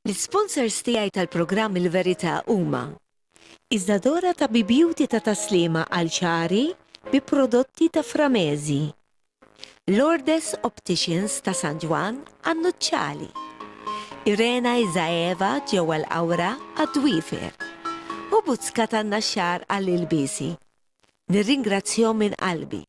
L-sponsors tiegħi tal-programm Il-Verità huma Iżdadora ta' Beauty ta' taslima għal ċari bi prodotti ta' Framezi, Lourdes Opticians ta' San Ġwan għan-Nuċċali, Irena Izaeva ġewwa l-Awra għad-Dwifer u Buzzka tan-Naxxar għall-Ilbiesi. Nirringrazzjahom minn qalbi.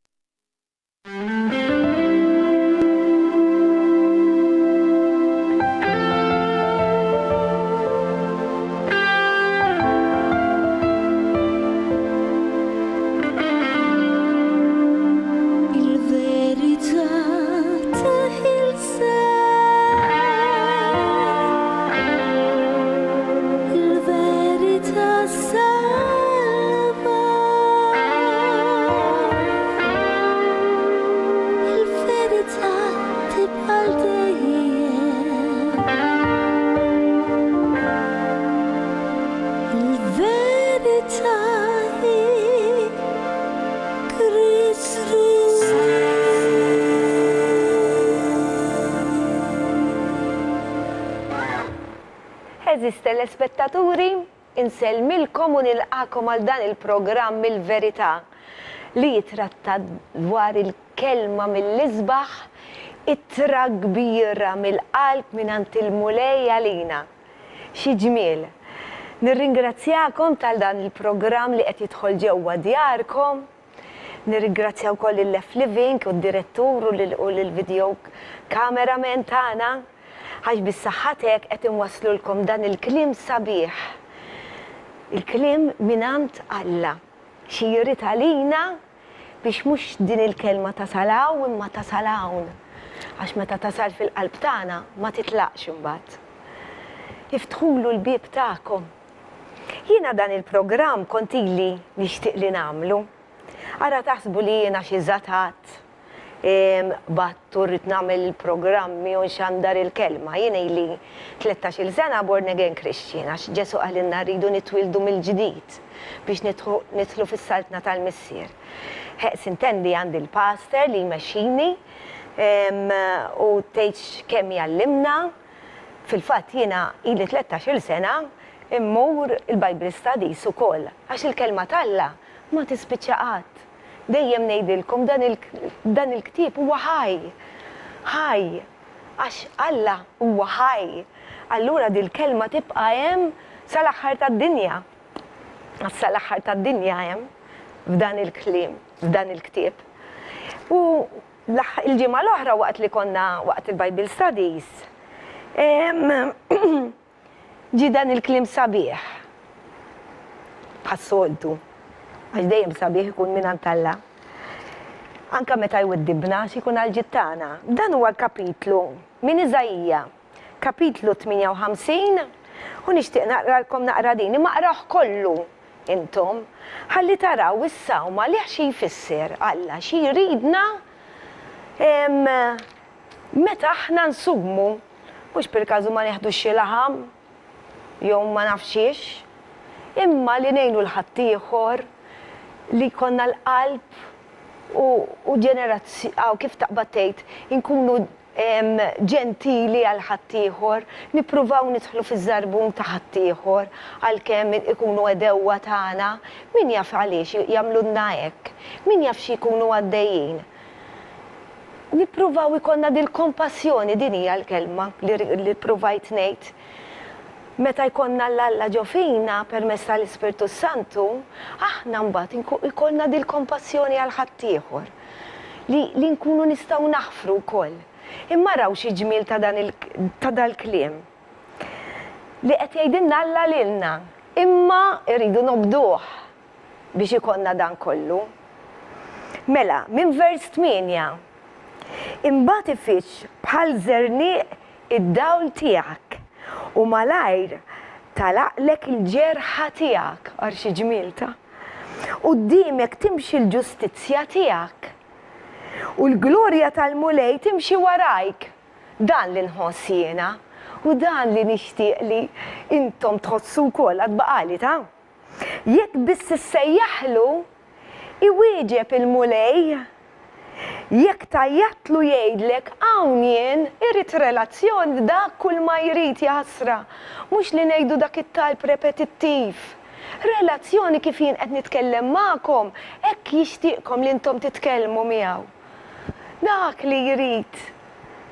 Eżis telespettaturi, insellmilkom u nilqakom għal dan il-programm Il-Verità li jitratta dwar il-kelma mill-isbaħ, ittra kbira mill-qalb minant il-mulej għalina. Xi ġmiel. Nirringrazzjakom tal dan il-programm li qed jidħol ġewwa djarkom. Nirringrazzjaw wkoll il-Lef Living u d-direttur u l-video cameraman tagħna. Għax bis-saħħatek qed inwasslulkom dan il-kliem sabiħ. Il-kliem minant Alla. Xi jrid għalina biex mhux din il-kelma tasalaw imma tasalawn. Għax meta tasal fil-qalb tagħna ma titlaqx imbagħad. Iftħulu l-bieb tagħkom. Jiena dan il-programm kontili nixtieq li nagħmlu. Ara taħsbu li jiena xi żatat. Battu rrit nagħmel il-programmi u nxandar il-kelma. Jiena li 13-il sena born again Christian, għax Ġesu għalinna rridu nitwildu mill-ġdid biex nidħlu fis-saltna tal-missier. Sintendi għandi l-pastor li jmexxini u tgħidx kemm jallimna. Fil-fatt jiena ili 13-il sena immur il-Bible Studies ukoll, għax il-kelma talla ma tispiċċa qatt. Dejjem ngħidilkom dan il-ktieb huwa ħaj. Ħaj. Għax Alla huwa ħaj. Allura din il-kelma tibqa' hemm sal-aħħar tad-dinja. Sal-aħħar tad-dinja hemm f'dan il-kliem, f'dan il-ktieb. U il-ġimgħa l-oħra waqt li konna waqt il-Bible Studies, ġi dan il-kliem sabiħ. Bħas-soltu. Għax dejjem sabiħ ikun minant Alla. Anka meta jweddibna x'ikun għal-ġittana. Dan huwa kapitlu minn Iżajija, kapitlu 58, u nixtieq naqralkom naqra din, imma aqrah kollu intom, ħalli taraw is-sawma li xi jfisser Alla, xi jridna meta aħna nsummu, mhux per-każu ma neħdux xi laħam, jew ma nafxiex, imma li ngħinu l-ħaddieħor li konna l-qalb u ġenerazzjoni, kif taqbad tgħid, inkunu ġentili għal ħaddieħor, nippruvaw nidħlu fiż-żarbun ta' ħaddieħor għalkemm ikunu edewwa tagħna, min jaf għaliex jagħmlulna hekk, min jaf xi jkunu għaddejjin. Nippruvaw ikollna dil-kompassjoni, din hija l-kelma li ppruvajt ngħid. Meta jkollna l-Alla ġo fina permezz tal-Ispirtu Santu, aħna mbagħad ikollna dil-kompassjoni għal ħaddieħor li nkunu nistgħu naħfru wkoll. Imma raw xi ġmiel ta' dal-kliem li qed jgħidilna Alla lilna, imma rridu nobduh biex ikollna dan kollu. Mela, minn vers 8, imbagħad ifittx bħal żernieq id-dawl tiegħek u malajr talaqlek il-ġerħa tiegħek, għar xi ġmielta. Quddiemek timxi l-ġustizzja tiegħek. U l-glorja tal-mulej timxi warajk. Dan li nħoss jiena u dan li nixtieq li intom tħossu wkoll għad baqali ta'. Jekk biss issejjaħlu iwieġeb il-mulej Jekk tajjatlu jgħidlek hawn jien irrid relazzjoni dak kull ma jrid jaħsra, mhux li ngħidu dak it-talb repetittiv. Relazzjoni kif jien qed nitkellem magħkom, hekk jixtieqkom li intom titkellmu miegħu. Dak li jrid,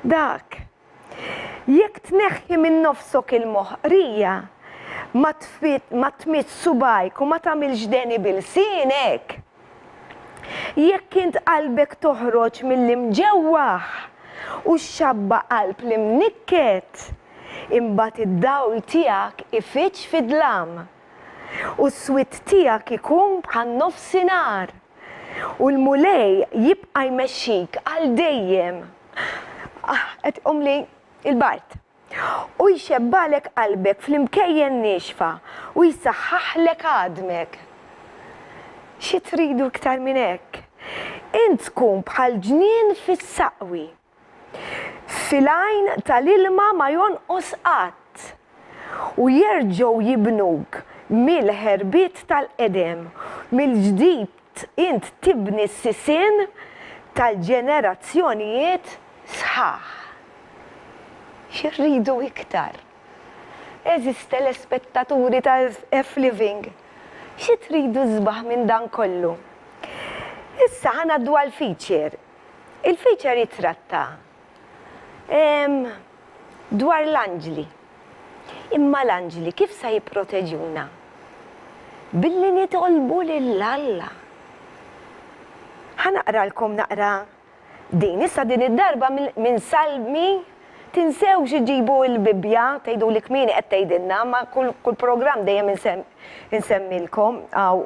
dak. Jekk tneħħi minn nofsok il-moħqrija, ma tmiss subajk u ma tagħmilx deni bil-sinek. Jekk int qalbek toħroġ mill-imġewwaħ u xabba qalb li mnikket, imbagħad id-dawl tiegħek ifittx fid-dlam u s-swit tiegħek ikun bħal nofsinhar u l-mulej jibqa' jmexxik għal dejjem. Qed li il-bart. U jxebbalek qalbek fl-imkejjen nixfa u jsaħħaħlek għadmek. Xi tridu iktar minn hekk? Int tkun bħal ġnien fis-saqwi. Fil-għajn tal-ilma ma jonqos qatt u jerġgħu jibnuk mill-ħerbiet tal-qedem, mill-ġdid int tibni s-sisien tal-ġenerazzjonijiet sħaħ. Xirridu iktar? Eżis telespettaturi ta' F-Living. Xi tridu żbaħ minn dan kollu? Issa ħanaddu għal-feature. Il-feature jitratta dwar l-anġli. Imma l-anġli kif sa jipproteġuna? Billi nitolbu lill-Alla. Ħanaqralkom naqra din. Issa din id-darba minn Salmi. Tinsewx iġibu l-Bibja, tgħidu li kmieni qed tgħidilna, ma kull programm dejjem insemmilkom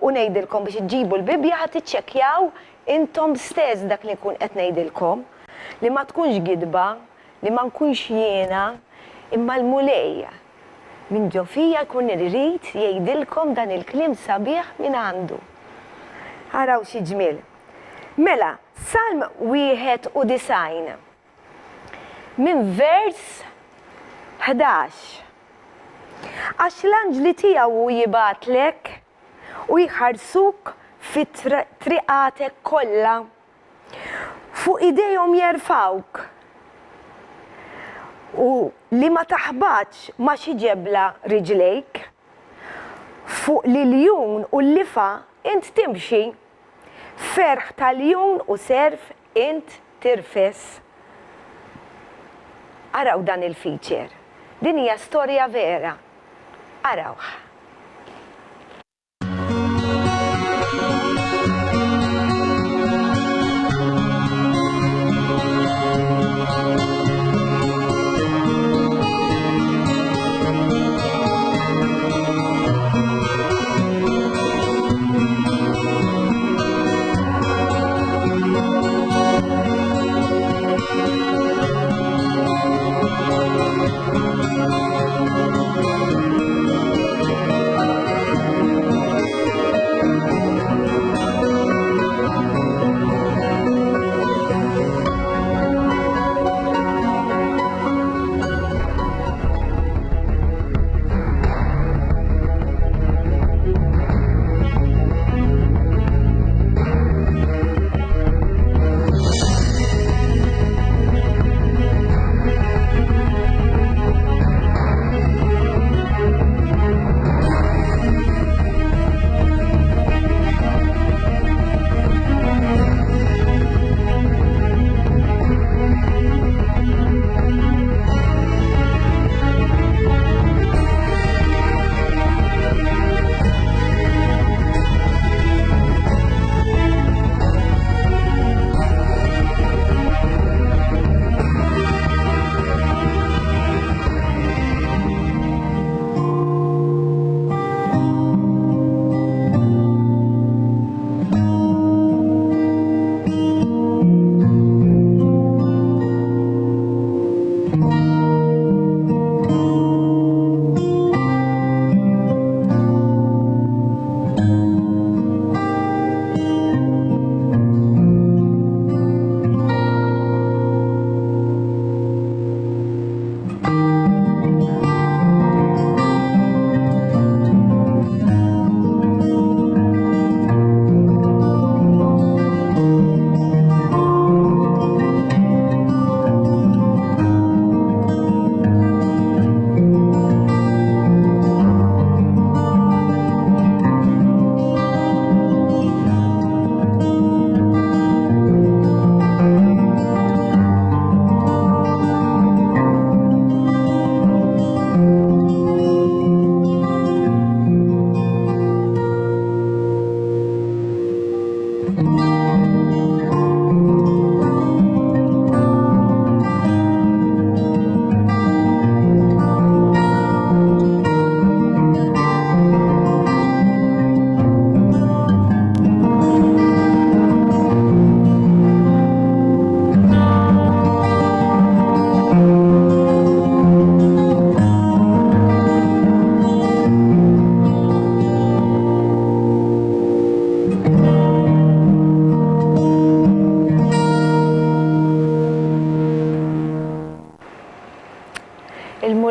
u ngħidilkom biex iġibu l-Bibja ħadd tiċċekkjaw intom stess dak li nkun qed ngħidilkom, li ma tkunx gidba, li ma nkunx jiena, imma l-mulejja. Min ġo fija jkun irrid jgħidilkom dan il-kliem sabiħ minn għandu. Araw xi ġmiel. Mela, Salm 91. Min vers 11. Għax l-anġli tiegħu jibatlek u jħarsuk fit-triqatek kollha. Fuq idejhom jerfawk. U li ma taħbatx ma xi ġebla riġlejk. Fuq l-iljun u l-lifa int timxi. Ferħ tal-jun u serf int tirfes. Araw dan il-feature. Din hija storja vera. Arawha.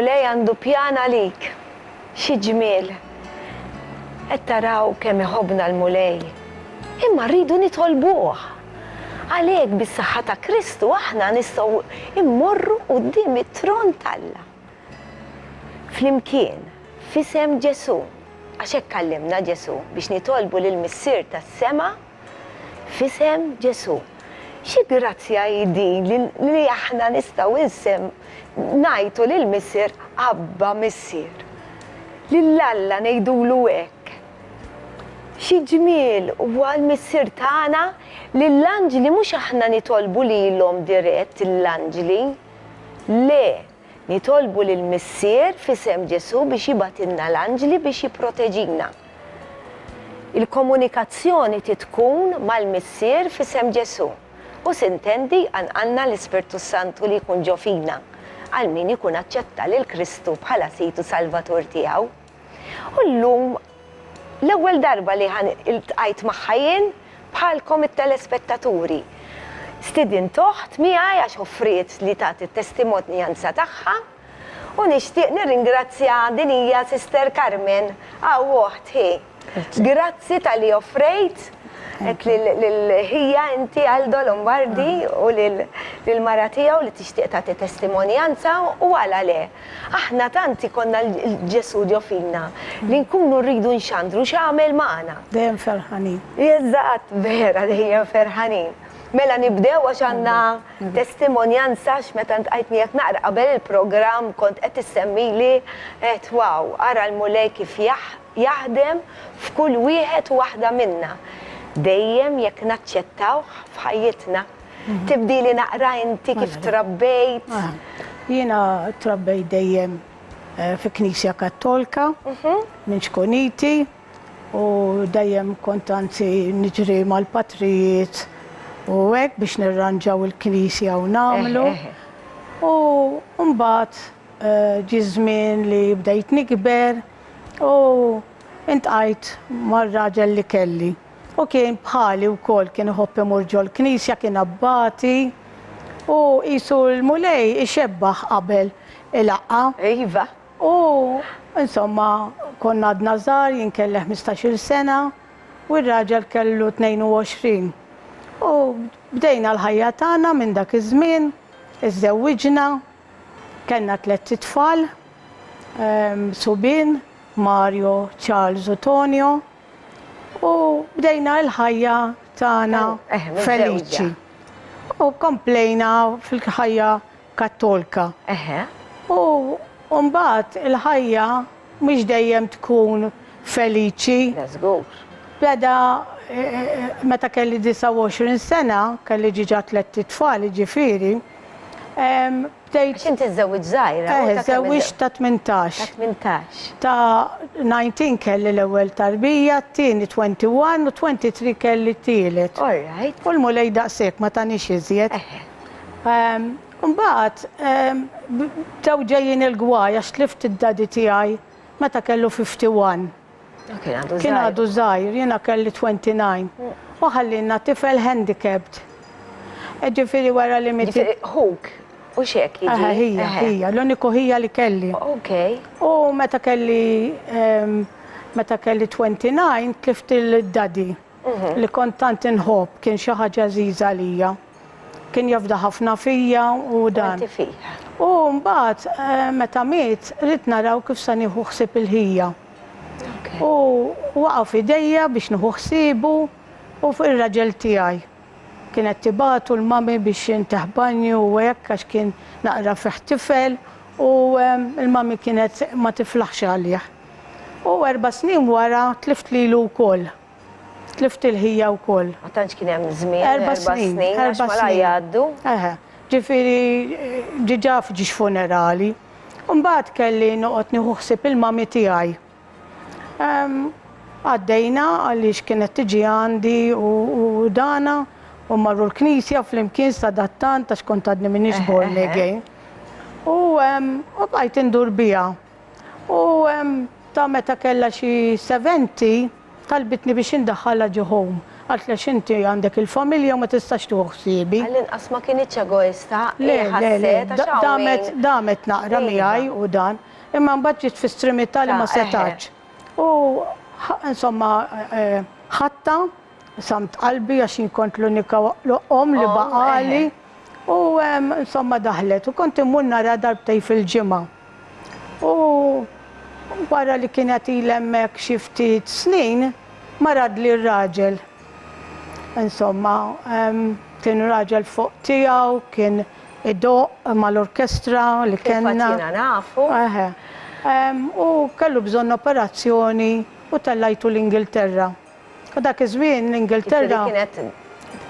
il-mulej għandu pjana lik. Xi ġmiel. Qed taraw kemm iħobbna l-mulej. Imma rridu nitolbuh. Għalhekk bis-saħħa ta' Kristu aħna nistgħu immorru quddiem it-tron tal-Alla. Flimkien, f'isem Ġesu, għax hekk kallimna Ġesu biex nitolbu lill-Missier tas-sema f'isem Ġesu. Xi grazzja din li aħna nistgħu insem ngħidu lill-Missier Abba Missier. Lill-Alla ngħidulu hekk. Xi ġmiel huwa l-Missier tagħna lill-anġli mhux aħna nitolbu lilhom dirett l-anġli. Le, nitolbu lill-Missier f'isem Ġesu biex jibatilna l-anġli biex jipproteġina. Il-komunikazzjoni tkun mal-Missier f'isem Ġesu. U sintendi għandna l-Ispirtu Santu li jkun ġo fina għal min ikun aċċetta lil Kristu bħala Situ Salvatur tiegħu. U llum l-ewwel darba li iltqajt magħha jien bħalkom it-telespettaturi. Stidin toħt miegħi għax offriet li tagħti t-testimonjanza tagħha u nixtieq nirringrazzja din hija Sister Carmen oħti. Grazzi tal-li offrejt hija inti Aldo Lombardi u lil-mara tiegħu li tixtieq tagħti testimonjanza u għala le. Aħna tanti konna l-Ġesu ġo fina li nkunu rridu nxandru x'għamel magħna. Dejjem ferħanin. Eżatt, vera dejjem ferħanin. Mela nibdew għax għandna testimonjanza x'meta ntqajt miegħek naqra qabel il-programm kont qed issemmili qed wow, ara l-mulej kif jaħdem f'kull wieħed u waħda minna. Dejjem jekk naċċettaw f'ħajjitna. Tibdili naqra inti kif trabbejt. Jiena trabbejt dejjem fi Knisja Kattolika minn Xkuniti u dejjem kont anzi niġri mal-patrijiet u hekk biex nirranġaw il-Knisja u nagħmlu. U mbagħad ġie żmien li bdejt nikber u intqajt mar-raġel li kelli. U kien bħali wkoll kien iħobb imur ġol Knisja, kien abbati u qisu l-mulej ixebbaħ qabel il-laqgħa. Iva. U insomma konna għadna żgħar, jien kelli 15-il sena u r-raġel kellu 22. U bdejna l-ħajja tagħna minn dak iż-żmien, iżżewwiġna, kellna 3 tfal, Subin, Mario, Charles u Tonio. U bdejna l-ħajja tagħna feliċi. U komplejna fil-ħajja Kattolika. U mbagħad il-ħajja mhux dejjem tkun feliċi. Beda meta kelli 29 sena, kelli ġiġa 3 tfal ġifieri. Għax inti żewwiġ żgħira. Żewwiġ ta' 18. Ta' 19 kelli l-ewwel tarbija, t-tieni 21 u 23 kelli t-tielet. Alright. U l-mulej daqshekk ma tanix iżjed. Mbagħad bdew ġejjin il-gwaj għax tlift id-dadi tiegħi meta kellu 51. Kien għadu żgħir, jiena kelli 29. U ħallilna tifel handicapped. Ġifieri wara li miti. Hook. U xek jiġi? Hija, l-uniku hija li kelli. U meta kelli 29 tlift il-dadi li kont tant inħobb, kien xi ħaġa żgħiża għalija. Kien jafda ħafna fija u dan. U mbagħad meta miet rid naraw kif se nieħu ħsieb il-ħija. U waqaf idejja biex nieħu ħsiebu u fuq ir-raġel tiegħi. Kienet tibatu l-mami biex jintaħ banju u hekk għax kien naqra fih tifel u l-mami kienet ma tiflaħx għalih. U 4 snin wara tlift lilu wkoll. Tlift il-ħija wkoll. Ma tantx kien hemm żmien 4 snin għax mala jgħaddu. Ġifieri ġiġa f'ġiex funerali. U mbagħad kelli noqgħod nieħu ħsieb il-mami tiegħi. Għaddejna għaliex kienet tiġi għandi u dana. U marru l-Knisja fl-imkien sadattant għax kont għadni minix born again. U bqajt indur biha. U ta' meta kellha xi 70 talbitni biex indaħħalha ġo home Għalt li xinti għandek il-familja u ma tistax tuħsibi. Għall-inqas ma kienieċ egoista, Le, damet naqra miegħi u dan, imma mbagħad ġiet fi stremità li ma setax. U insomma ħatta samt qalbi għax kont l-unika li baqali u insomma daħlet u kont immur nara darbtej fil-ġimgħa. U wara li kienet il-hemmhekk xi ftit snin marad li r-raġel. Insomma, kien raġel fuq tiegħu, kien idoq mal-orkestra li kellna. Kif nafu. U kellu bżonn operazzjoni u tellajtu l-Ingilterra. U dak iż-żmien l-Ingilterra.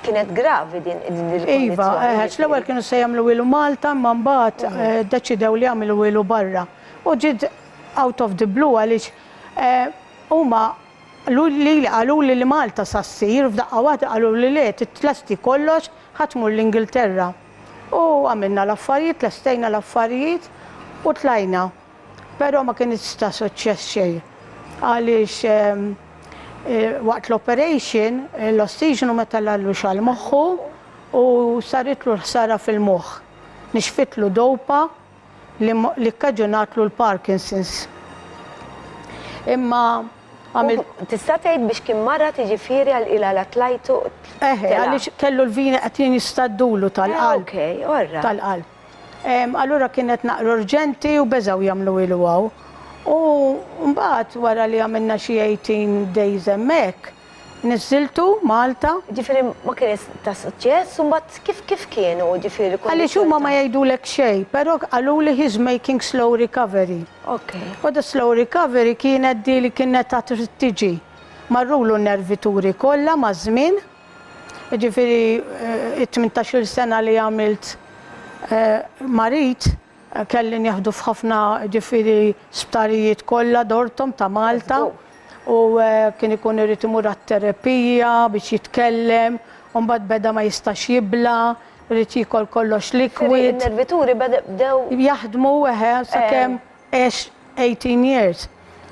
Kienet gravi din il-kondizzjoni. Iva, l-ewwel kienu se jagħmlu ilu Malta, ma mbagħad deċidew li jagħmlu ilu barra. U ġiet out of the blue għaliex huma li qalu li Malta sassir, f'daqqa waħda qalu li le titlasti kollox ħatmur l-Ingilterra. U għamilna l-affarijiet, tlestejna l-affarijiet u tlajna. Però ma kienx ta' suċċess xejn. Għaliex waqt l-operation, l-ossiġenu meta l-għallu xal-moħħu u saritlu ħsara fil-moħħ. Nixfitlu dopa li kkaġunatlu l-Parkinson's. Imma tista' tgħid biex kien marra tiġifieri għal-ila la tlajtu. Għaliex kellu l-vini qed jistaddulu tal-qalb. Okej, orra. Tal-qalb. Allura kienet naqra urġenti u beżaw jagħmlu ilu għaw. U mbagħad wara li għamilna xi 18 days hemmhekk, niżiltu Malta. Ġifieri ma kien ta' suċċess, u mbagħad kif kienu ġifieri. Għaliex huma ma jgħidulek xejn, però qalu li he's making slow recovery. Okay. U da slow recovery kienet di li kienet ta' tiġi. Marrulu n-nervituri kollha ma' żmien. Ġifieri 18 sena li għamilt marit kelli nieħdu f'ħafna ġifieri sptarijiet kollha dortom ta' Malta. U kien ikun irid imur għat-terapija biex jitkellem, u mbagħad beda ma jistax jibla, irid jiekol kollox liquid. Il-nervituri bdew jaħdmu sakemm 18 years.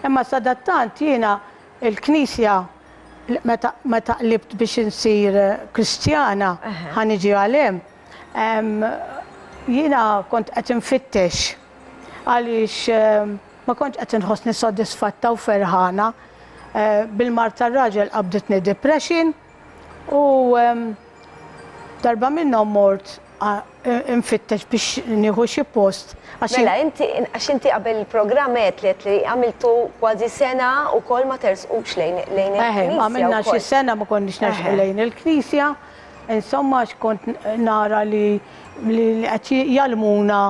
Imma sadattant jiena il-Knisja meta qlibt biex insir Kristjana ħaniġi għalhem, jiena kont qed infittex għaliex ma kontx qed inħossni soddisfatta u ferħana. Bil-mart tar-raġel qabditni depression u darba minnhom mort infittex biex nieħu xi post. Mela, għax inti qabel il-programm qed li għamiltu kważi sena wkoll ma tersqux lejn il-Knisja. Għamilna xi sena ma konniex nersqu lejn il-Knisja, insomma kont nara li qed jalmuna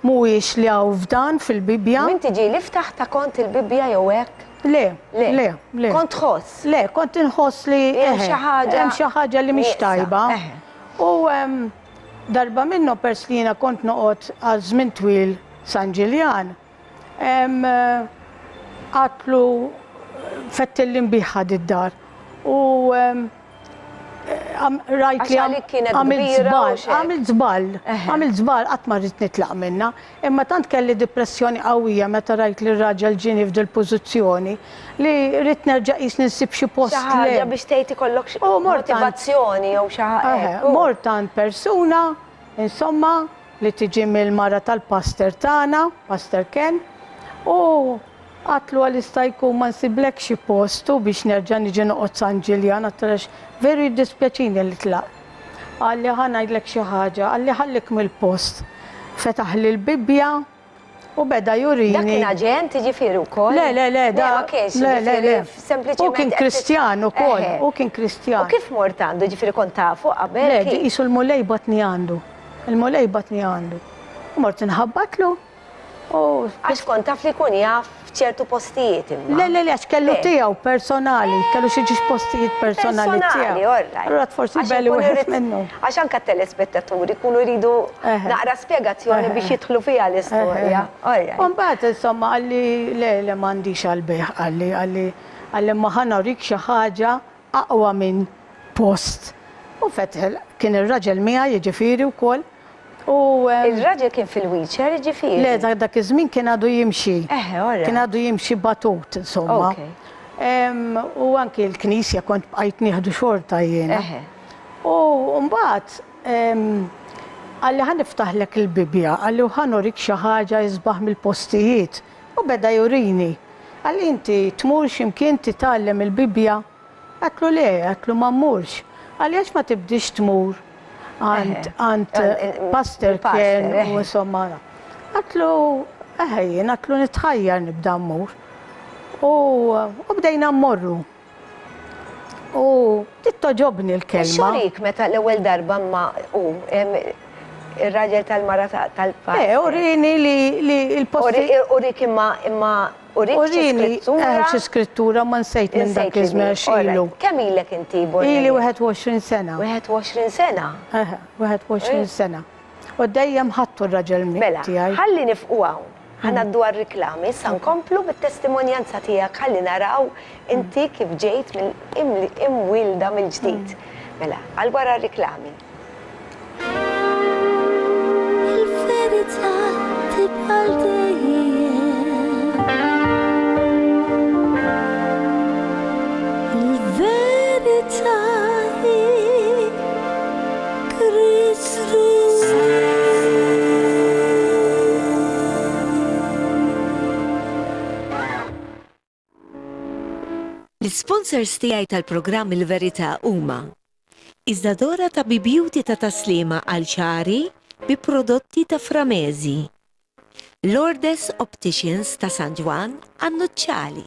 mhuwiex li hawn f'dan fil-Bibja. Min tiġi li ftaħta kont il-Bibja jew hekk? Le. Kont tħoss? Le, kont inħoss li hemm xi ħaġa li mhix tajba. U darba minnu perslina kont noqgħod għal żmien twil San Ġiljan. Għatlu fettilli mbiħħad id-dar. U rajt li għamilt żball qatt ma rrid nitlaq minnha, imma tant kelli depressjoni qawwija meta rajt li r-raġel ġieni f'dil pożizzjoni li rrid nerġa' qis ninsib xi post xi ħaġa biex tgħid ikollok motivazzjoni jew xi ħaġa. Mort tant persuna, insomma, li tiġi mill-mara tal-pastor tagħna, Pastor Ken, u għatlu għal-ista jkun ma nsiblek xi postu biex nerġa' niġi noqgħod San Ġiljan għattax veru jiddispjaċini li tlaq. Għalli ħanajdlek xi ħaġa, għalli ħallik mill-post. Fetaħ li l-Bibja u beda jurini. Dak kien aġent jiġifieri wkoll? Le, da. Ma kienx jiġifieri sempliċement. U kien Kristjan ukoll, u kien Kristjan. U kif mort għandu ġifieri kont tafu qabel? Le, qisu l-mulej batni għandu. Il-mulej batni għandu. U mort inħabbatlu. Għax kont taf li kun jaf f'ċertu postijiet imma. Le, għax kellu tiegħu personali, kellu xi postijiet personali tiegħu. Personali, orrajt. Allura forsi belli wieħed minnhom. Għax anke telespettaturi jkunu jridu naqra spjegazzjoni biex jidħlu fiha l-istorja. U mbagħad insomma għalli le m'għandix għall-beħ għalli ma ħanawrik xi ħaġa aqwa minn post. U fetħel kien ir-raġel miegħi jiġifieri wkoll. Il-raġel kien fil-wheelchair ġifieri? Le, dak iż-żmien kien għadu jimxi. Kien għadu jimxi batut, insomma. U anki l-Knisja kont bqajt nieħdu xorta jiena. U mbagħad għalli ħan niftaħlek il-Bibja, għalli ħan urik xi ħaġa jisbaħ mill-postijiet. U beda jurini. Għalli inti tmur x'imkien titgħallem il-Bibja. Għatlu le, għatlu ma mmurx. Għalli għax ma tibdix tmur għand pastor kien u insomma. Għatlu eħejjen, għatlu nitħajjar nibda mmur. U bdejna mmorru. U tittoġobni l-kelma. X'urik meta l-ewwel darba ma il-raġel tal-mara tal-pastor. Urini li il-posti. Urik imma urik xi skrittura ma nsejt minn dak iż-żmien xilu. Kemm ilek inti Bornelli? Ili 21 sena. 21 sena? 21 sena. U dejjem ħattu r-raġel tiegħi. Ħalli nifqu hawn. Ħanaddu għal-riklami, issa nkomplu bit-testimonjanza tiegħek ħalli naraw inti kif ġejt imwilda mill-ġdid. Mela, għal wara r-riklami. Il-verità tibqa' dejjem. Il-verità hi Kristus. L-sponsors tiegħi tal-programm Il-Verità huma Iżdadora ta' Beauty ta' taslima għal ċari bi prodotti ta' Framezi, Lourdes Opticians ta' San Juan għan-Nuċċali,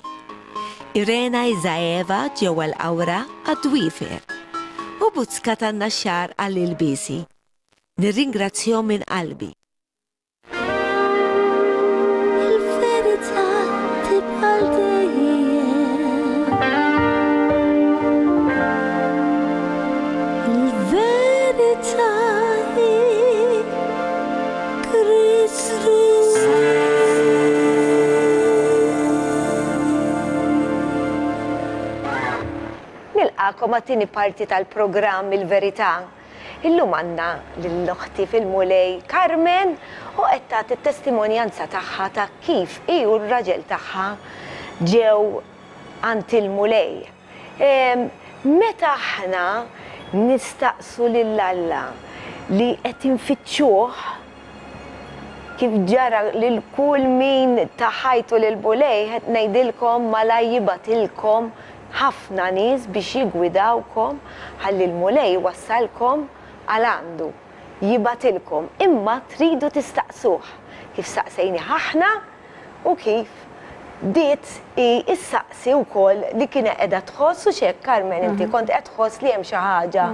Irena Izaeva ġewwa l-Awra għad-Dwifer u Buzzka tan-Naxxar għall-Ilbisi. Nirringrazzjahom minn qalbi. Il-verità tibqa' dejjem. Il-verità hi Kristus. Nilqakom għat-tieni parti tal-programm Il-Verità. Illum għandna lill-oħti fil-mulej Carmen u qed tagħti t-testimonjanza tagħha ta' kif hi u r-raġel tagħha ġew għand il-mulej. Meta aħna nistaqsu lill-Alla li qed infittxuh kif ġara lil kull min taħajtu lil-mulej qed ngħidilkom mala jibatilkom ħafna nies biex jigwidawkom ħalli l-mulej wassalkom għal għandu, jibatilkom, imma tridu tistaqsuh kif staqsejni ħaħna u kif diet issaqsi wkoll li kienet qiegħda tħoss u x'hekk Carmen inti kont qed tħoss li hemm xi ħaġa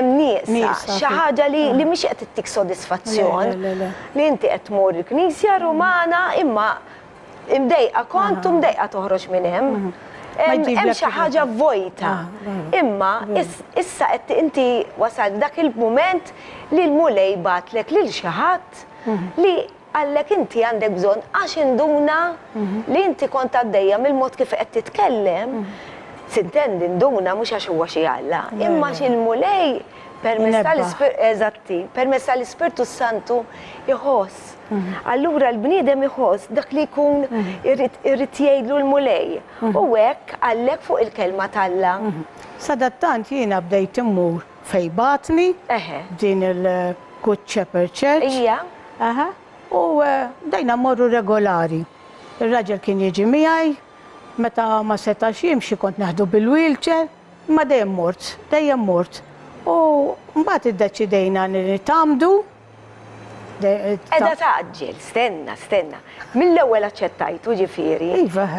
nieqsa, xi ħaġa li mhix qed tittik sodisfazzjon li inti qed tmur il-Knisja Rumana imma imdejqa kont u mdejqa toħroġ minn hemm. Hemm xi ħaġa vojta. Imma issa qed inti wasal dak il-mument li l-mulej batlek lil xi ħadd li għallek inti għandek bżonn għax induna li inti kont għaddejja mill-mod kif qed titkellem. Sintendi nduna mhux għax huwa xi Alla, imma xi l-mulej permezz tal-Ispirtu Santu iħoss. Allura l-bniedem iħoss dak li jkun irrid jgħidlu l-mulej. U hekk għallek fuq il-kelma tal-Alla. Sadattant jiena bdejt immur fej batni din il-Good Shepherd Church. Ija. U dejna mmorru regolari. Ir-raġel kien jiġi miegħi, meta ma setax jimxi kont naħdu bil-wheelchair, ma dejjem mort. U mbagħad iddeċidejna nitamdu. Edha taġġel, stenna. Mill-ewwel aċċettajtu ġifieri.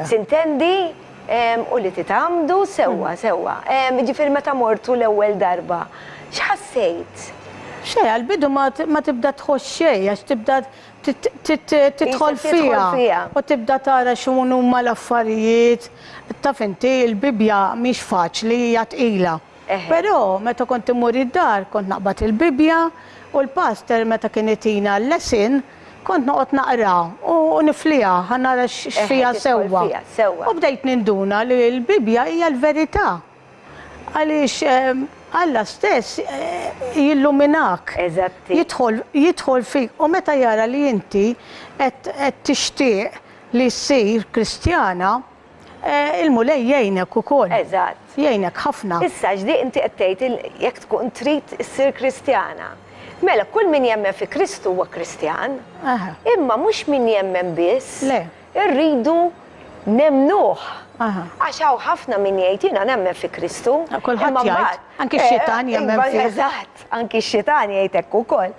Sintendi u li titamdu sewwa. Ġifieri meta mortu l-ewwel darba. X'ħassejt? Xejn, għal-bidu ma tibda tħoss xejn, għax tibda tidħol fiha u tibda tara x'huma huma l-affarijiet. Taf inti l-Bibja mhix faċli hija tqila. Però meta kont imur id-dar kont naqbad il-Bibja u l-pastor meta kien itina l-lesin kont noqgħod naqra u nifliha ħanara x'fiha sewwa. U bdejt ninduna li l-Bibja hija l-verità. Għaliex Alla stess jilluminak. Jidħol fik. U meta jara li inti qed tixtieq li ssir Kristjana, il-mulej jgħinek ukoll. Eżatt. Jgħinek ħafna. Issa ġdi inti qed tgħid jekk tkun trid issir Kristjana. Mela kull min jemmen fi Kristu huwa Kristjan, imma mhux min jemmen biss. Le. Irridu nemnuh. Għax hawn ħafna min jgħid jiena nemmen fi Kristu. Kulħadd jgħid, anki x-xitan jemmen fih. Eżatt, anki x-xitan jgħid hekk ukoll.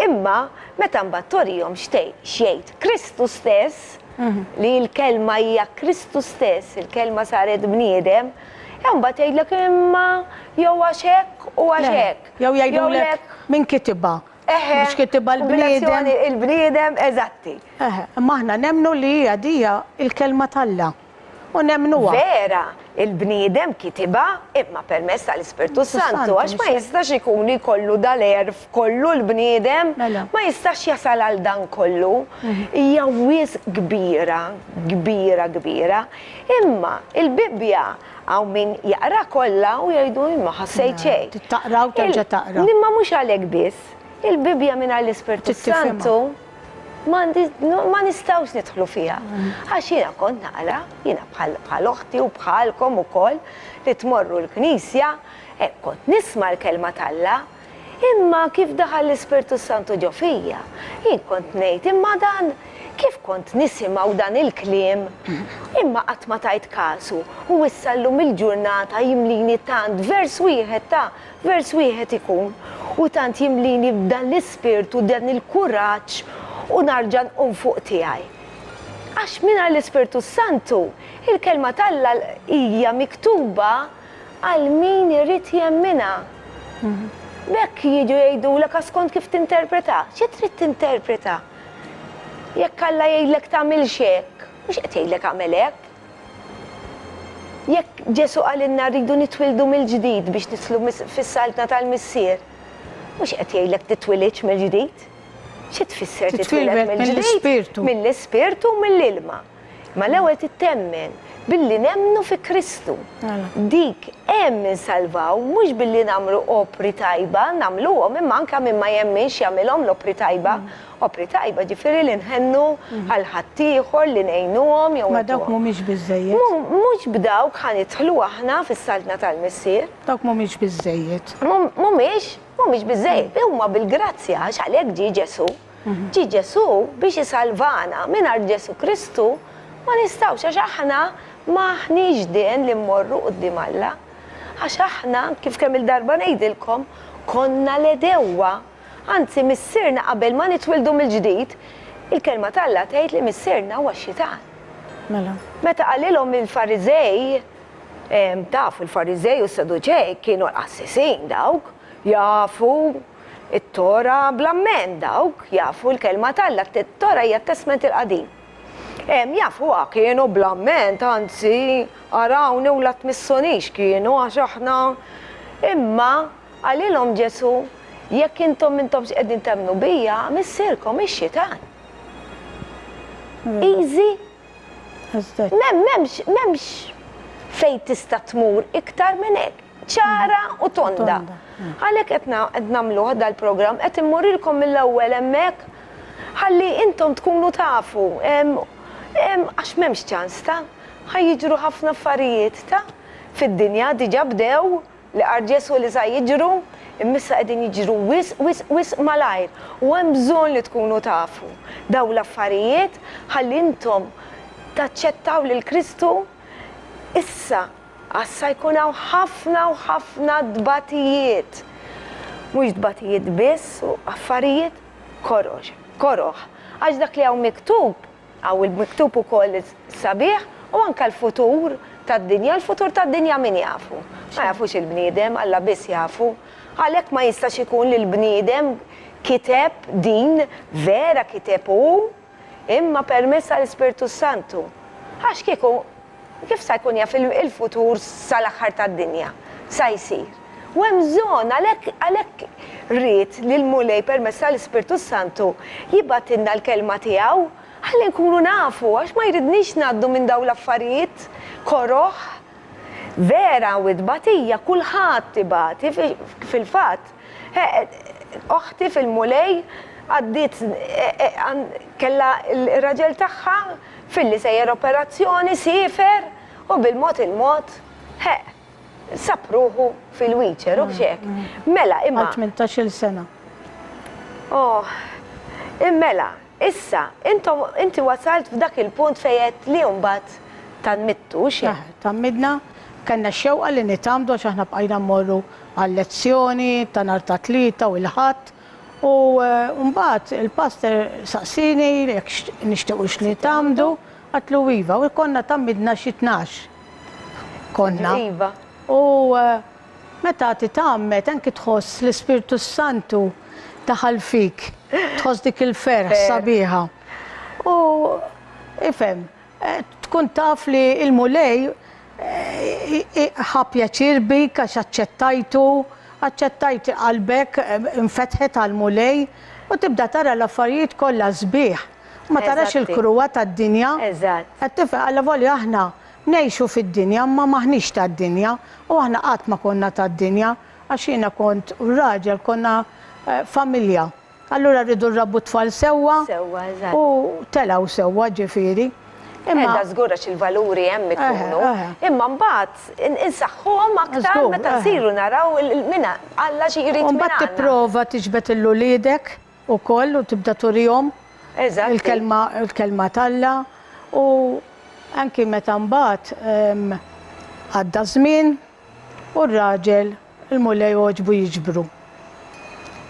Imma meta mbagħad torihom x'jgħid Kristu stess, li l-kelma hija Kristu stess, il-kelma saret bniedem, mbagħad jgħidlek imma jew għax hekk u għax hekk. Jew jgħidulek min kitibha. Biex kitibha l-bniedem. Il-bniedem, eżatti. Imma aħna nemmnu li hija dija il-kelma talla. U nemmnuha. Vera, il-bniedem kitibha imma permezz tal-Ispirtu Santu għax ma jistax ikun kollu dal-erf kollu l-bniedem, ma jistax jasal għal dan kollu. Hija wis kbira, kbira, kbira. Imma il-Bibbja għaw min jaqra kollha u jgħidu imma ħassejt xejn. Taqra u terġa' taqra. Imma mhux għalhekk biss. Il-Bibbja mingħajr l-Ispirtu Santu ma nistawx nidħlu fiha. Għax jiena kont naqra, jiena bħal oħti u bħalkom ukoll li tmorru l-Knisja, kont nisma' l-kelma talla, imma kif daħal l-Ispirtu Santu ġo fija. Jien kont ngħid imma dan kif kont nisimgħu dan il-kliem, imma qatt ma tajt kasu u issa llum il-ġurnata jimlini tant vers wieħed ikun u tant jimlini b'dan l-ispirtu, dan il-kuraġġ u narġan fuq tiegħi. Għax mingħajr l-Ispirtu Santu, il-kelma talla hija miktuba għal min irid jemminha. Bekk jiġu jgħidulek skont kif tinterpreta. Xi trid tinterpreta? Jekk Alla jgħidlek tagħmel hekk, mhux qed jgħidlek għamel hekk. Jekk Ġesu qalilna rridu nitwildu mill-ġdid biex nitlu fis-saltna tal-missier, mhux qed jgħidlek titwilidx mill-ġdid. Xi tfisser titwiled mill-Ispirtu? Mill-Ispirtu u mill-ilma. Ma l-ewwel tittemmen billi nemmnu fi Kristu. Dik hemm insalvaw mhux billi nagħmlu opri tajba, nagħmluhom imma anke min ma jemminx jagħmilhom l-opri tajba. Opri tajba ġifieri li nħennu għal ħaddieħor li ngħinuhom jew. Ma dawk mhumiex biżżejjed. Mhux b'dawk ħanidħlu aħna fis-saltna tal-missier. Dawk mhumiex biżżejjed. Mhumiex biżżejjed, huma bil-grazzja għax għalhekk ġie Ġesu. Ġi Ġesu biex isalvana mingħajr Ġesu Kristu ma nistgħux għax aħna maħniex din li mmorru quddiem Alla. Għax aħna kif kemm il-darba ngħidilkom konna l-edewwa. Anzi missierna qabel ma nitwildu mill-ġdid, il-kelma talla tgħid li missierna huwa x-xitan. Meta qalilhom il-Fariżej, tafu il-Fariżej u s-Saduċej kienu l-qassisin dawk, jafu it-Tora bl-ammen dawk, jafu l-kelma talla, it-Tora hija t-Testament il-qadim. Jafu kienu bl-ammen, anzi arawni u la tmissonix kienu għax aħna. Imma għalilhom Ġesu jekk intom qegħdin temnu bija, missierkom ix-xitan. Easy. M'hemmx fejn tista' tmur iktar minn hekk. ċara u tonda. Għalhekk qed nagħmluh dal-programm qed immurilkom mill-ewwel hemmhekk ħalli intom tkunu tafu għax m'hemmx ċans ta' ħajjiġru ħafna affarijiet ta' fid-dinja diġà bdew li Ġesu li sa jiġru immissa qegħdin jiġru wis malajr u hemm bżonn li tkunu tafu daw l-affarijiet ħalli intom taċċettaw lil Kristu issa għassa jkun hawn ħafna u ħafna dbatijiet. Mhux dbatijiet biss u affarijiet koroħ. Għax dak li hawn miktub, hawn il-miktub ukoll sabiħ u anke l-futur tad-dinja, l-futur tad-dinja min jafu. Ma jafux il-bniedem, Alla biss jafu. Għalhekk ma jistax ikun li l-bniedem kiteb din vera kiteb hu imma permezz tal-Ispirtu Santu. Għax kieku kif sa jkun jaf il-futur sal-aħħar tad-dinja, sa jsir. U hemm bżonn għalhekk rrid li l-mulej permezz tal-Ispirtu Santu jibgħatilna l-kelma tiegħu ħalli nkunu nafu għax ma jridniex ngħaddu minn dawn l-affarijiet koroħ. Vera u dbatija kulħadd tibati fil-fatt. Oħti fil-mulej għaddiet kella il-raġel tagħha filli sejjer operazzjoni sifer u bil-mod il-mod sapruħu fil-wheelchair u bxek. Mela, imma. 18 sena. Oh, immela, issa, inti wasalt f'dak il-punt fejet li mbagħad tanmittu xie? Tammidna, kanna xewqa li nitamdu għax aħna bqajna mmorru għal-lezzjoni ta' nhar ta' tlieta u l-ħadd. U mbagħad il-pastor saqsini jekk nixtiequx li nitamdu, għatlu iva, u konna tammidna xi 12. Konna. Iva. U meta titammet anki tħoss l-Ispirtu Santu daħal fik, tħoss dik il-ferħ sabiħa. U ifhem, tkun taf li il-mulej ħab pjaċir bik għax aċċettajt qalbek infetħet għal-mulej u tibda tara l-affarijiet kollha sbieħ. Ma tarax il-kruwa tad-dinja. Eżatt. Qed tifhem alla volja aħna ngħixu fid-dinja ma maħniex tad-dinja u aħna qatt ma konna tad-dinja għax jiena kont raġel konna familja. Allura rridu nrabbu tfal sewwa u telgħu sewwa ġifieri. Edda żgurax il-valuri hemm ikunu, imma mbagħad insaħħuhom aktar meta nsiru naraw minna Alla xi jrid minn mbagħad tipprova tiġbed il-uliedek ukoll u tibda turihom il-kelma talla u anki meta mbagħad għadda żmien u r-raġel il-mulej oġbu jiġbru.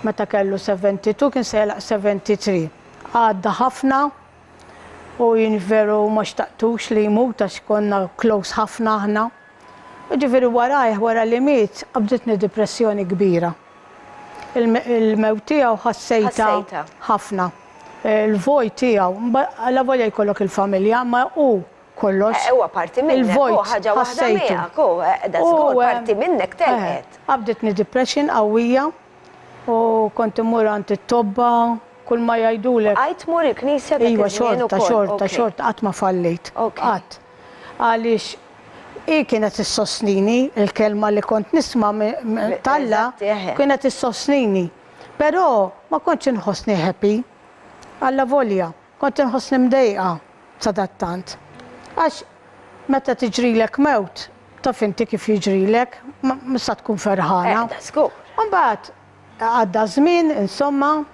Meta kellu 72 kien se jelaq 73. Għadda ħafna u jien veru ma xtaqtux li jmut għax konna close ħafna aħna. Ġifieri wara li miet qabditni depressjoni kbira. Il-mewt tiegħu ħassejta ħafna. Il-voj tiegħu, alla volja jkollok il-familja, ma hu kollox. Huwa parti minnek, ħaġa waħda miegħek, qiegħda żgur parti minnek telqet. Qabditni depression qawwija u kont immur għand it-tobba. Kull ma jgħidulek. Għajt mur il-knisja ta' iwa xorta, qatt ma fallit. Qatt. Għaliex kienet issostnini, il-kelma li kont nisma' talla kienet issostnini. Però ma kontx inħossni happy. Alla volja, kont inħossni mdejqa sadattant. Għax meta tiġrilek mewt, taf inti kif jiġrilek, ma tkun ferħana. Mbagħad għadda żmien, insomma,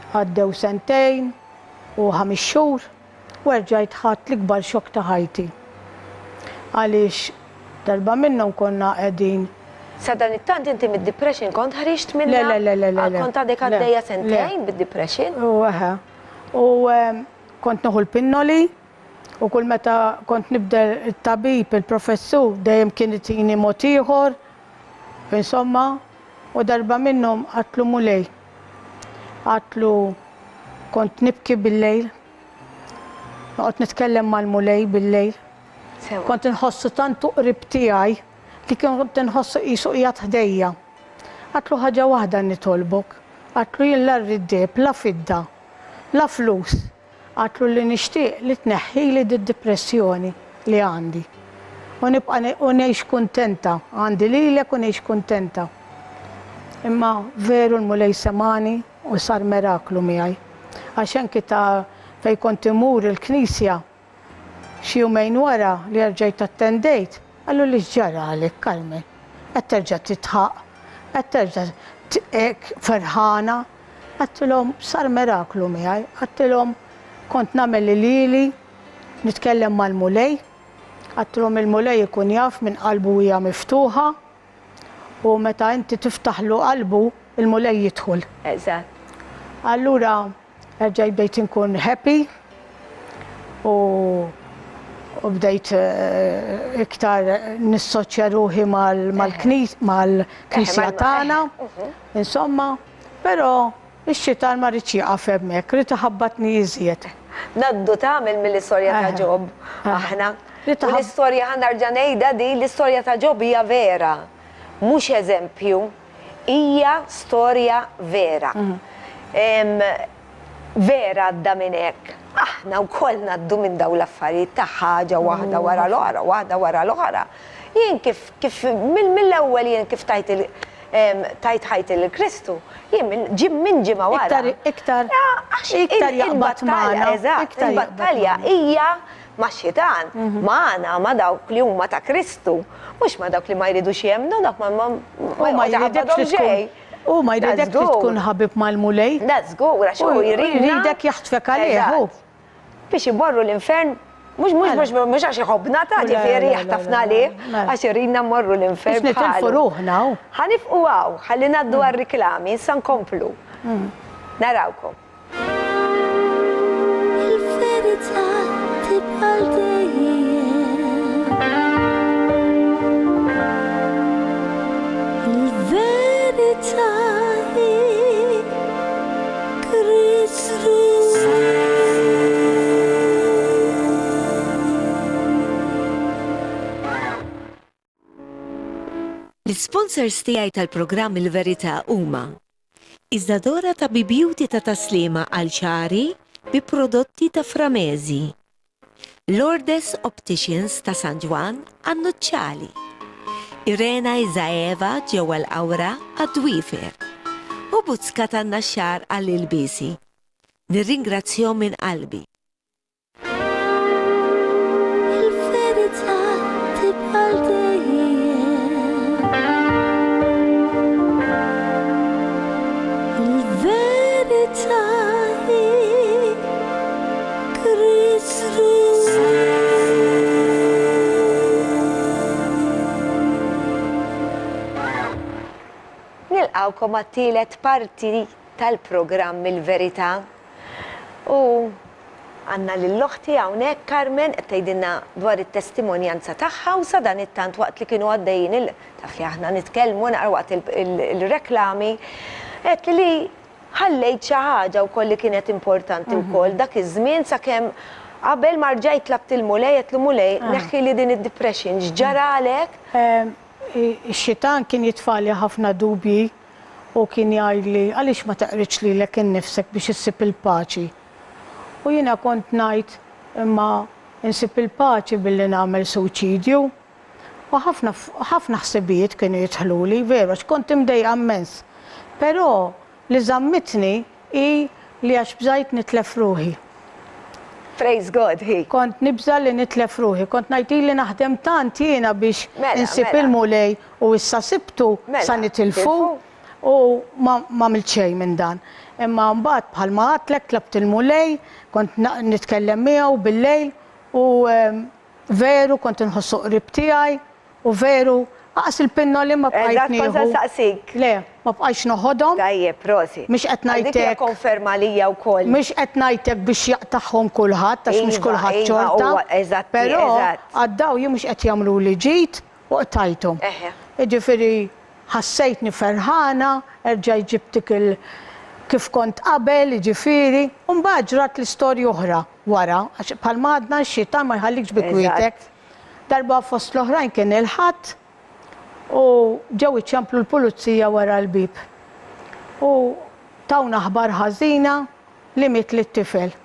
għaddew 2 snin u 5 xhur u rġajt ħadd l-ikbar xokk ta' ħajti. Għaliex darba minnhom konna qegħdin. Sa dan it-tant inti mid-depression kont ħriġt minnha? Le. Kont għadek għaddejja 2 snin bid-depression? U kont noħu l-pinnoli u kull meta kont nibda it-tabib, il-professur dejjem kien itini mod ieħor. Insomma, u darba minnhom qatlu mulej. Għatlu kont nibki bil-lejl, noqgħod nitkellem mal-mulej bil-lejl. Kont nħossu tantu qrib tiegħi li kont nħossu qisu qiegħed ħdejja. Għatlu ħaġa waħda nitolbok, għatlu jien la rrideb, la fidda, la flus. Għatlu li nixtieq li tneħħili d-depressjoni li għandi. U nibqa' ngħix kuntenta, għandi lilek u ngħix kuntenta. Imma veru l-mulej semani u sar miraklu miegħi. Għax anki ta' fejn kont imur il-Knisja xi jumejn wara li rġajt attendejt, għallu li ġara għalik Carmen. Qed terġa' titħaq, qed terġa' ferħana. Għattilhom sar miraklu miegħi, għattilhom kont nagħmel lili nitkellem mal-mulej, għattilhom il-mulej ikun jaf minn qalbu hija miftuħa u meta inti tiftaħlu qalbu il-mulej jidħol. Eżatt. Allura rġajt bdejt inkun happy u bdejt iktar nissoċja ruħi mal-knisja tagħna. Insomma, però ix-xitan ma rridx jaqaf hemmhekk, rid iħabbatni iżjed. Naddu tagħmel mill-istorja ta' Ġob aħna. U l-istorja ħanarġa' ngħidha di l-istorja ta' Ġob hija vera. Mhux eżempju, hija storja vera. Vera għadda minn hekk. Aħna wkoll ngħaddu minn dawn l-affarijiet ta' ħaġa waħda wara l-oħra, waħda wara l-oħra. Jien kif mill-ewwel jien kif tajt tajt ħajt il-Kristu, jien minn ġimma wara. Iktar jaqbad magħna. Il-battalja hija ma' xitan, maħna, ma' dawk li huma ta' Kristu, mhux ma' dawk li ma jridux jemnu, dak ma jridek li tkun ħabib mal-mulej. That's go, għax u jridek jaħtfek għalih. Biex iborru l-infern, mux għax jħobna ta' ġifieri jaħtafna li, għax jirina morru l-infern. Biex nitilfu ruħna. Ħanifqu għaw, ħalli naddu għal-riklami, san komplu. Narawkom. Il-verità tibqal dejjem. Il-verità hi Kristu. L-sponsors tiegħi tal-programm Il-Verità huma Iżdadora ta' Beauty ta' taslima għal ċari bi prodotti ta' Framezi, Lourdes Opticians ta' San Juan għan-Nuċċali, Irena Izaeva ġewwa l-Awra għad-Dwifer u Buzzka tan-Naxxar għall-Ilbiesi. Nirringrazzjahom minn qalbi. Il-verità tibqal dejjem. Il-verità hi Kristu. Nilqawkom għat-tielet parti tal-programm Il-Verità. U għanna l-loħti hawnhekk Carmen qed tgħidilna dwar it-testimonjanza tagħha u sa dan it-tant waqt li kienu għaddejjin taf li aħna nitkellmu naqra waqt il-reklami qed li ħallejt xi ħaġa wkoll li kienet importanti wkoll dak iż-żmien sakemm qabel ma rġajt labt il-mulej qed lu mulej neħħi li din id-depression x'ġara għalek? Ix-xitan kien jitfali ħafna dubji u kien jgħidli għaliex ma taqridx lilek innifsek biex issib il-paċi. U jiena kont ngħid imma insib il-paċi billi nagħmel suċidju. U ħafna ħsibijiet kienu jidħluli, veru għax kont imdejqa immens. Però li żammitni hi li għax bżajt nitlef ruħi. Praise God, hi. Kont nibża li nitlef ruħi, kont ngħid li naħdem tant jiena biex insib il-mulej u issa sibtu sa nitilfu u ma għamilt xejn minn dan. Imma mbagħad bħalma għatlek tlabt il-mulej, kont nitkellem miegħu bil-lejl u veru kont inħossu qrib tiegħi u veru aqas il-pinna li ma bqajt nieħu. Le, ma bqajx noħodhom. Tajjeb, prosi. Mhix qed ngħidlek. Konferma lija wkoll. Mhix qed ngħidlek biex jaqtaħħom kulħadd għax mhux kulħadd ċorta. Però għaddaw jien mhux qed jagħmlu li ġid u qtajthom. Jiġifieri ħassejtni ferħana, erġa' ġibtik kif kont qabel, jiġifieri, u mbagħad ġrat l-istorja oħra wara, għax bħalma għadna x-xitan ma jħallikx bi kwietek. Darba fost l-oħrajn kien il-ħadd u ġew iċċemplu l-pulizija wara l-bib. U tawna aħbar ħażina li miet lit-tifel.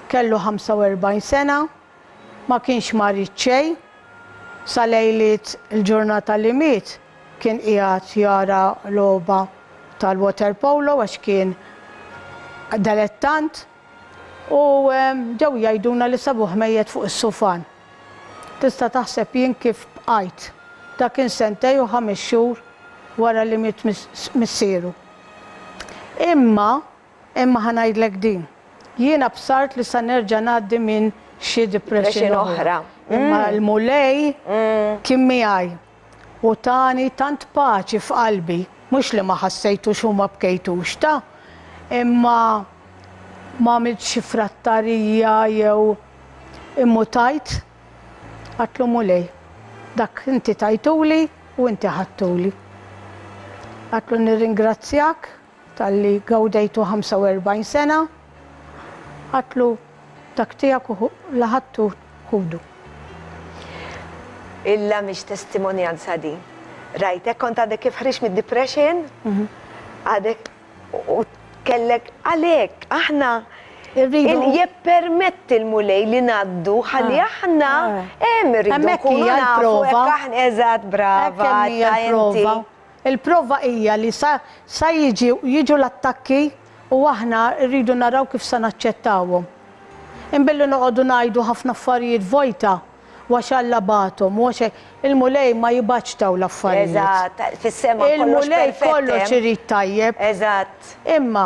Kellu 45 sena, ma kienx marit xejn, sa lejliet il-ġurnata li miet kien qiegħed jara logħba tal-water polo għax kien dilettant u ġew jgħiduna li sabuh mejjed fuq is-sufan. Tista' taħseb jien kif bqajt. Dak kien sentej u 5 xhur wara li miet missieru. Imma ħanajdlek din. Jiena bsart li sa nerġa' ngħaddi minn xi depression oħra. Imma l-mulej kien miegħi u tani tant paċi f'qalbi. Mux li ma ħassejtux u ma bkejtux ta' imma ma għamilt xi frattarija jew immutajt għatlu mulej. Dak inti tajtuli u inti ħattuli. Għatlu nirringrazzjak tal-li gawdejtu 45 sena. Għatlu dak tijak u laħattu ħudu. Illa mhix testimonjanza di. Rajtek kont għadek kif ħrix mid-depression? Għadek u kellek għalek, aħna jippermetti l-mulej li naddu ħalli aħna rridu nkunu nafu aħna eżatt brava ta' inti. Il-prova hija li sa jiġu l-attakki u aħna rridu naraw kif sa naċċettawhom. Imbilli noqogħdu ngħidu ħafna affarijiet vojta għax Alla batom, għax il-mulej ma jibaċ taw l-affarijiet. Eżatt, fis-sema kollox Il-mulej perfett, kollox irid tajjeb. Eżatt. Imma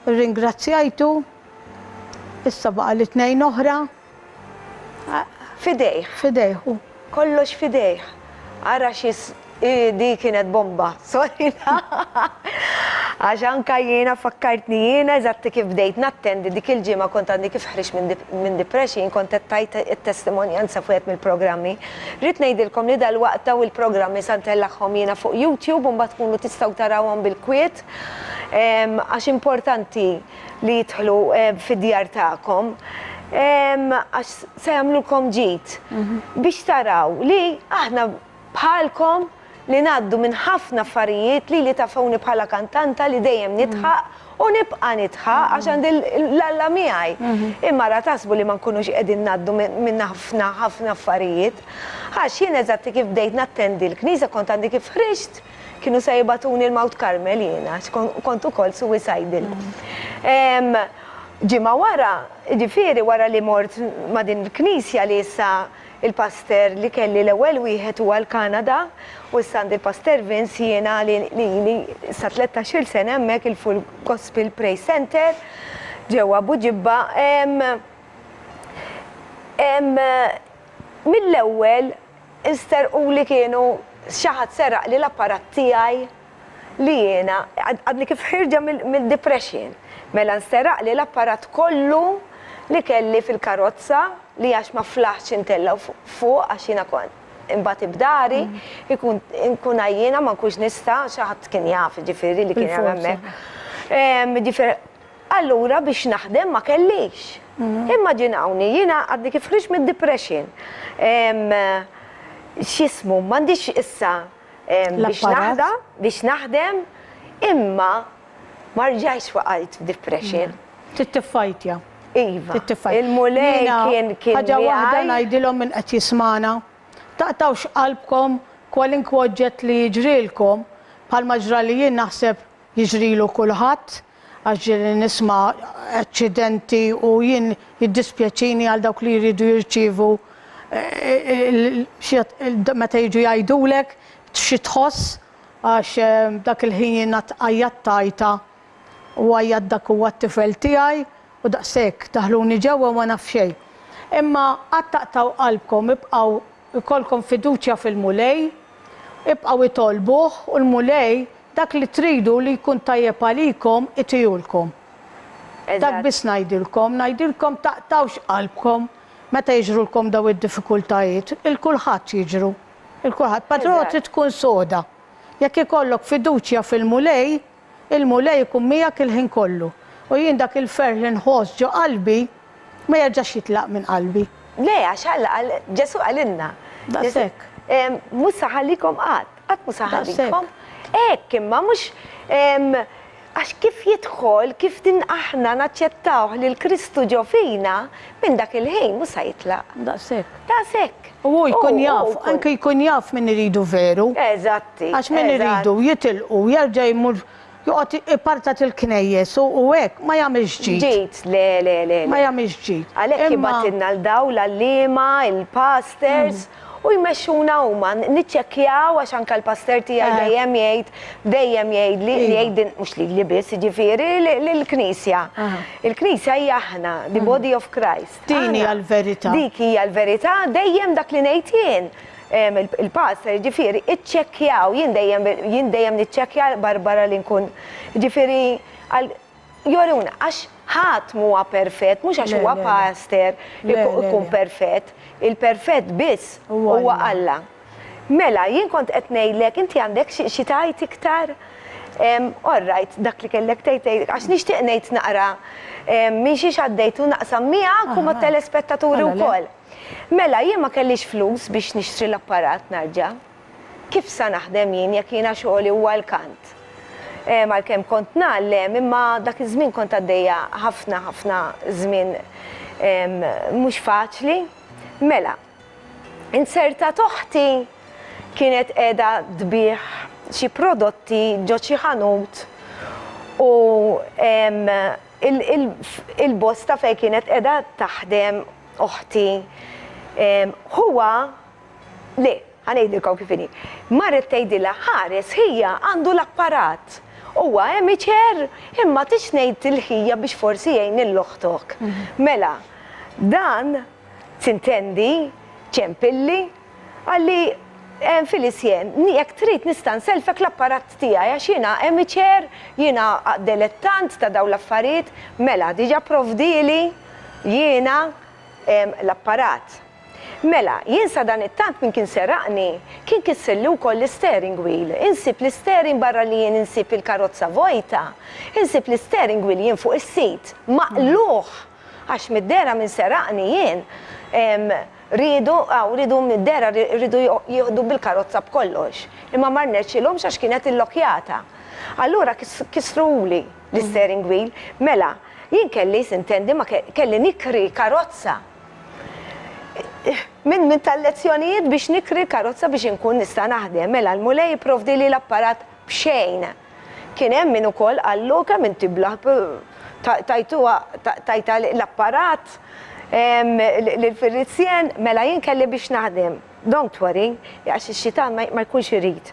ringrazzjajtu, issa baqa l-tnejn oħra Fidejh, fidejhu. kollox fidejh. Ara di kienet bomba, sorina. Għax anka jiena fakkartni jiena eżatti kif bdejt nattendi dik il-ġimgħa kont għandi kif ħrix minn depression, kont qed tajt it-testimonjanza fuq mill-programmi. Rrid ngħidilkom li dal-waqt u l-programmi sa ntellaħħom jiena fuq YouTube u mbagħad tkunu tistgħu tarawhom bil-kwiet għax importanti li jidħlu fid-djar tagħkom. Għax se jagħmlulkom ġid biex taraw li aħna bħalkom li naddu minn ħafna affarijiet li tafawni bħala kantanta li dejjem nitħaq u nibqa' nitħaq għax għandi l-Alla miegħi. Imma ra tasbu li ma nkunux qegħdin naddu minn ħafna affarijiet. Għax jien eżatti kif bdejt nattendi l-Knisja kont għandi kif ħriġt kienu se jibatuni l-Mawt Karmel jiena kont ukoll suicidal. Ġimgħa wara, ġifieri wara li mort ma' din il-Knisja li issa il-paster li kelli l-ewwel wieħed huwa l-Kanada u issa għandi il-paster Vince jiena li sa 13-il sena hemmhekk il-Full Gospel Praise Center ġewwa Abu Ġibba. Mill-ewwel isterqu li kienu xi ħadd seraq li l-apparat tiegħi li jiena għadni kif ħirġa mill-depression. Mela nsteraq li l-apparat kollu li kelli fil-karozza li għax ma flaħx intellaw fuq għax jiena kont imbagħad ibdari, nkun għajjena ma nkunx nista' xi ħadd kien jaf ġifieri li kien hemmhekk. Ġifieri allura biex naħdem ma kellix. Immaġinawni jiena għadni kif ħriġ mid-depression. X'ismu m'għandix issa biex naħdem imma ma rġajx waqgħet f'depression. Tittifajtja. Iva, il-mulej kien ħaġa waħda ngħidilhom min qed jismana. Taqtawx qalbkom kwalinkwa oġġett li jiġrilkom bħalma ġra li jien naħseb jiġrilu kulħadd għax ġieli nisma' aċċidenti u jien jiddispjaċini għal dawk li jridu jirċievu meta jiġu jgħidulek xi tħoss għax dak il-ħin jiena tqajjad tajta u għajjad dak huwa t-tifel tiegħi u daqshekk daħluni ġewwa ma naf xejn. Imma qatt taqtaw qalbkom ibqgħu ikolkom fiduċja fil-mulej, ibqgħu itolbuh u l-mulej dak li tridu li jkun tajjeb għalikom itijulkom. Dak biss ngħidilkom taqtawx qalbkom meta jiġrulkom daw id-diffikultajiet, il-kulħadd jiġru. Il-kulħadd, però trid tkun soda. Jekk ikollok fiduċja fil-mulej, il-mulej ikun miegħek il-ħin kollu. U jien dak il-fer li nħoss ġo qalbi ma jerġax jitlaq minn qalbi. Le, għax Ġesu għalinna. Daqshekk. Mhux saħallikom qatt mhux saħallikom. Hekk imma mhux għax kif jidħol, kif din aħna naċċettawh li l-Kristu ġo fina minn dak il-ħin mhux se jitlaq. Daqshekk. U jkun jaf, anke jkun jaf min iridu veru. Eżatti. Għax min iridu jitilqu, jerġa' jmur joqgħod ipartat il-knejjes u hekk ma jagħmilx ġid. Ġid, le. Ma jagħmilx ġid. Għalhekk jibatilna l-daw l-allima, il-pastors u jmexxuna huma niċċekkjaw għax anke l-pastor tiegħi dejjem jgħid li jgħid mhux li biss jiġifieri lill-Knisja. Il-Knisja hija aħna, the body of Christ. Din hija l-verità. Dik hija l-verità dejjem dak li ngħid jien. Il-pastor ġifieri iċċekkjaw, jien dejjem niċċekkja Barbara li nkun ġifieri joruna għax ħadd huwa perfett, mhux għax huwa pastor ikun perfett. Il-perfett biss huwa Alla. Mela, jien kont qed ngħidlek inti għandek xi tgħid iktar? All right, dak li kellek tgħid għax nixtieq ngħid naqra minn xi għaddejtu naqsam miegħek u mat-telespettaturi wkoll. Mela, jien ma kellix flus biex nixtri l-apparat narġa'. Kif sa naħdem jien jekk jiena xogħli huwa l-kant. Għalkemm kont nagħlem imma dak iż-żmien kont għaddejja ħafna żmien mhux faċli. Mela, inserta toħti kienet qiegħda tbieħ xi prodotti ġo xi ħanut u il-bosta fej kienet qiegħda taħdem oħti huwa le ħanejdilkom kif inhi. Marret tgħidilha ħares hija għandu l-apparat. Huwa hemm iċer imma tix ngħid il-ħija biex forsi jgħin l-oħtok. Mela, dan tintendi ċempilli għalli Felicien, jekk trid nista' nselfek l-apparat tiegħi għax jiena hemm iċer, jiena dilettant ta' dawn l-affarijiet, mela diġà provdili jiena l-apparat. Mela, jien sa dan it-tant min kien seraqni, kien kisselli wkoll l-steering wheel. Insib l-steering barra li jien insib il-karozza vojta, insib l-steering wheel jien fuq is-sit, maqluħ, għax mid-dera minn seraqni jien. Ridu mid-dera, ridu jieħdu bil-karozza b'kollox. Imma ma rnexxilhomx għax kienet illokjata. Allura kisruli l-steering wheel, mela, jien kelli sintendi ma kelli nikri karozza. Minn tal-lezzjonijiet biex nikri karozza biex inkun nista' naħdem, mela l-mulej jipprovdi li l-apparat b'xejn. Kien hemm min ukoll għallu kemm inti blaħ tajta l-apparat l-Felicien, mela jien kelli biex naħdem. Don't worry, għax ix-xitan ma jkunx irid.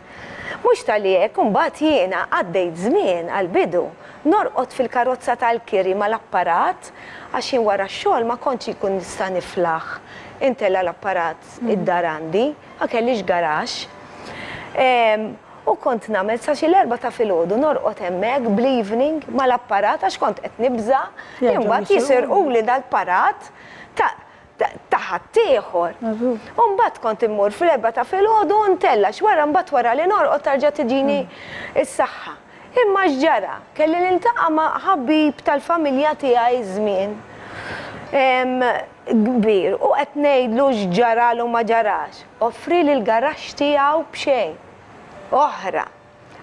Mhux tal-jek, imbagħad jiena għaddejt żmien għall-bidu norqod fil-karozza tal-kiri mal-apparat għax jien wara x-xogħol ma kontx ikun nista' niflaħ. Intella l-apparat id-darandi, ma kellix garax. U kont nagħmel sa xi l-4 ta' filgħodu norqod hemmhekk bl-evening mal-apparat għax kont qed nibża, imbagħad jisirquli dal-apparat ta' ħadd ieħor. U mbagħad kont immur fil-4 ta' filgħodu ntella x'wara mbagħad wara li norqod tarġa' tiġini s-saħħa. Imma x'ġara, kelli niltaqa' ma' ħabib tal-familja tiegħi żmien kbir u qed ngħidlu x'ġaralu ma ġarax. Offri li l-garaxx tiegħu b'xejn. Oħra.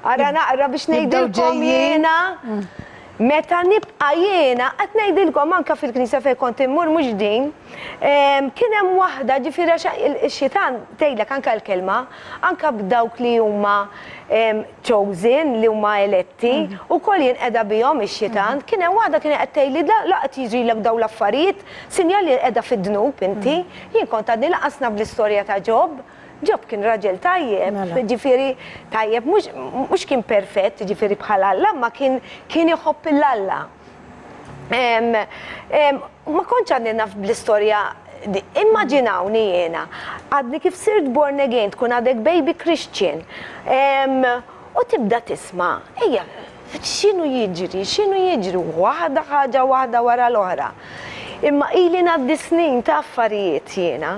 Ara naqra biex ngħidilkom jiena meta nibqa' jiena qed ngħidilkom anke fil-Knisja fejn kont immur mhux din, kien hemm waħda ġifieri x-xitan tgħidlek anke l-kelma, anke b'dawk li huma chosen li huma eletti u koll jien qiegħda bihom ix-xitan, kien hemm waħda kien qed tgħidli laqgħet jiġrilek dawn l-affarijiet, sinjal li qiegħda fid-dnub inti, jien kont għadni laqasna bl-istorja ta' Ġob. Ġob kien raġel tajjeb, ġifieri tajjeb, mhux kien perfett, ġifieri bħal Alla, ma kien iħobb il-Alla. Ma kontx għadni naf bl-istorja, immaġinawni jiena, għadni kif sirt born again, tkun għadek baby Christian, u tibda tisma' ejja, x'inhu jiġri, waħda ħaġa waħda wara l-oħra. Imma ili ngħaddi snin ta' affarijiet jiena.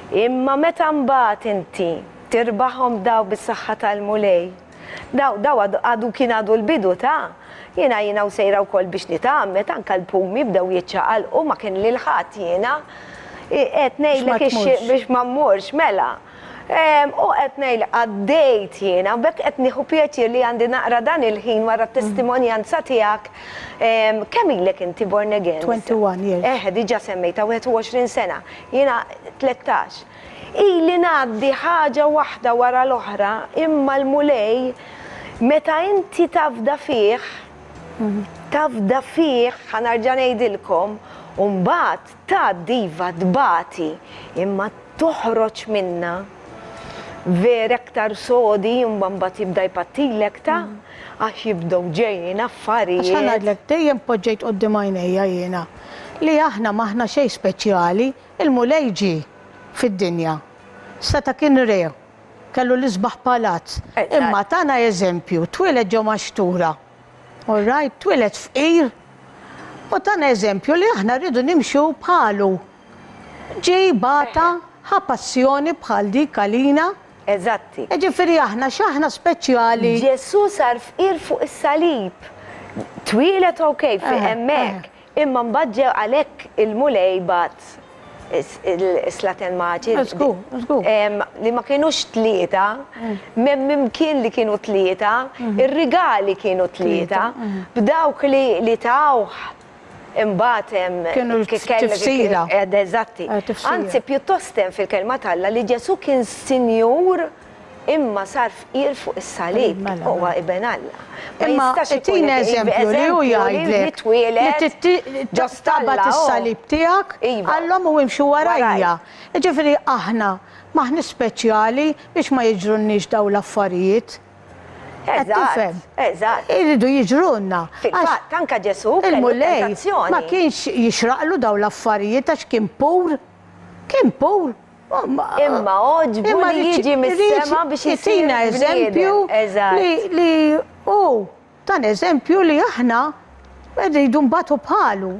Imma meta mbagħad inti tirbaħhom daw bis-saħħa tal-mulej. Daw għadu kien għadu l-bidu ta' jiena u sejra wkoll biex nitgħammet anke l-pumi bdew jiċċaqalqu ma kien lil ħadd jiena qed ngħidlek biex ma mmurx mela. U qed ngħidlek għaddejt jiena bekk qed nieħu pjaċir li għandi naqra dan il-ħin wara t-testimonjanza tiegħek. Kemm ilek inti born again? 21 years. Diġà semmejta 21 sena. Jiena 13. Ili ngħaddi ħaġa waħda wara l-oħra, imma l-mulej meta inti tafda fih, ħanarġa' ngħidilkom, u mbagħad tgħaddi iva tbati, imma toħroġ minnha ver aktar sodi, mbagħad jibda jpattilek ta' għax jibdew ġejjin affarijiet. Għax ngħidlek dejjem poġġejt quddiem għajnejja jiena li aħna maħna xejn speċjali, il-mulej ġie fid-dinja. Seta kien re, kellu l-isbaħ palazz. Imma tagħna eżempju, twieled ġo Maxtura. All right, twieled fqir. U tagħna eżempju li aħna rridu nimxu bħalu. Ġej bata ħa passjoni bħal dik għalina. Eżatti. Ġifieri aħna x'aħna speċjali. Ġesu sar fqir fuq is-salib. Twieled okej fi hemmhekk. Imma mbagħad ġew għalhekk il-mulej bat is-slaten maċi. Li ma kienux tlieta, mimkien li kienu tlieta, ir-rigali kienu tlieta, b'dawk li tawh imbagħad kienu tifsira. Eżatti. Anzi pjuttost hemm fil-kelma talla li Ġesu kien sinjur imma sar fqir fuq is-salib, Mela, huwa ibn Alla. Ma Imma jistax ikun tina eżempju li hu jgħidlek li taqbad is-salib tiegħek Iva. għallhom u imxu warajja. Ġifieri aħna maħni speċjali biex ma jiġrunniex daw l-affarijiet. Eżatt, eżatt. Iridu jiġrunna. Fil-fatt, anka Ġesu kellu Il-mulej tentazzjoni. ma kienx jixraqlu daw l-affarijiet għax kien pur. Kien pur. Imma oġbu li jiġi mis-sema biex jitina eżempju li dan eżempju li aħna rridu mbatu bħalu.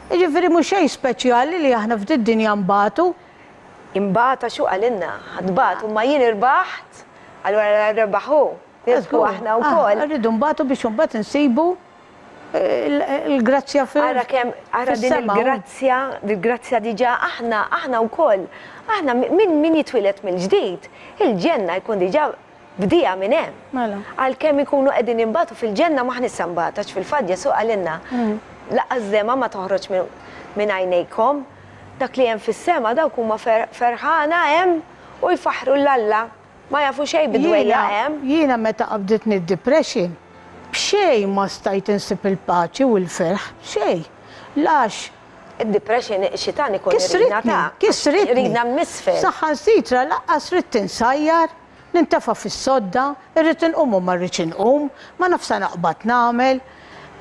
Ġifieri mhux xejn speċjali li aħna f'din dinja mbatu. Imbata xu għalinna, ħadbatu, ma jien irbaħt, allura rebaħu, nirku aħna u koll. Rridu mbatu biex mbagħad insibu il-grazzja Ara kem, ara din il-grazzja diġa aħna u koll. Aħna min jitwilet mill-ġdid, il-ġenna jkun diġa bdija minn hemm. Għal kem ikunu qegħdin imbatu fil-ġenna ma ħnissa mbatax fil-fatt Ġesu għalinna. Laqqas dema ma toħroġ minn għajnejkom, dak li hemm fis-sema dawk huma ferħana hemm u jfaħru l-Alla. Ma jafu xejn bidwejja hemm. Jiena meta qabditni d-depression, b'xejn ma stajt insib il-paċi u l-ferħ, b'xejn. Lax. Id-depression xitan ikun ridna ta' kisritni. Ridna misfel. Saħħan sitra laqqas rid tinsajjar, nintefa' fis-sodda, irrid inqum u ma rridx inqum, ma nafsa naqbad nagħmel.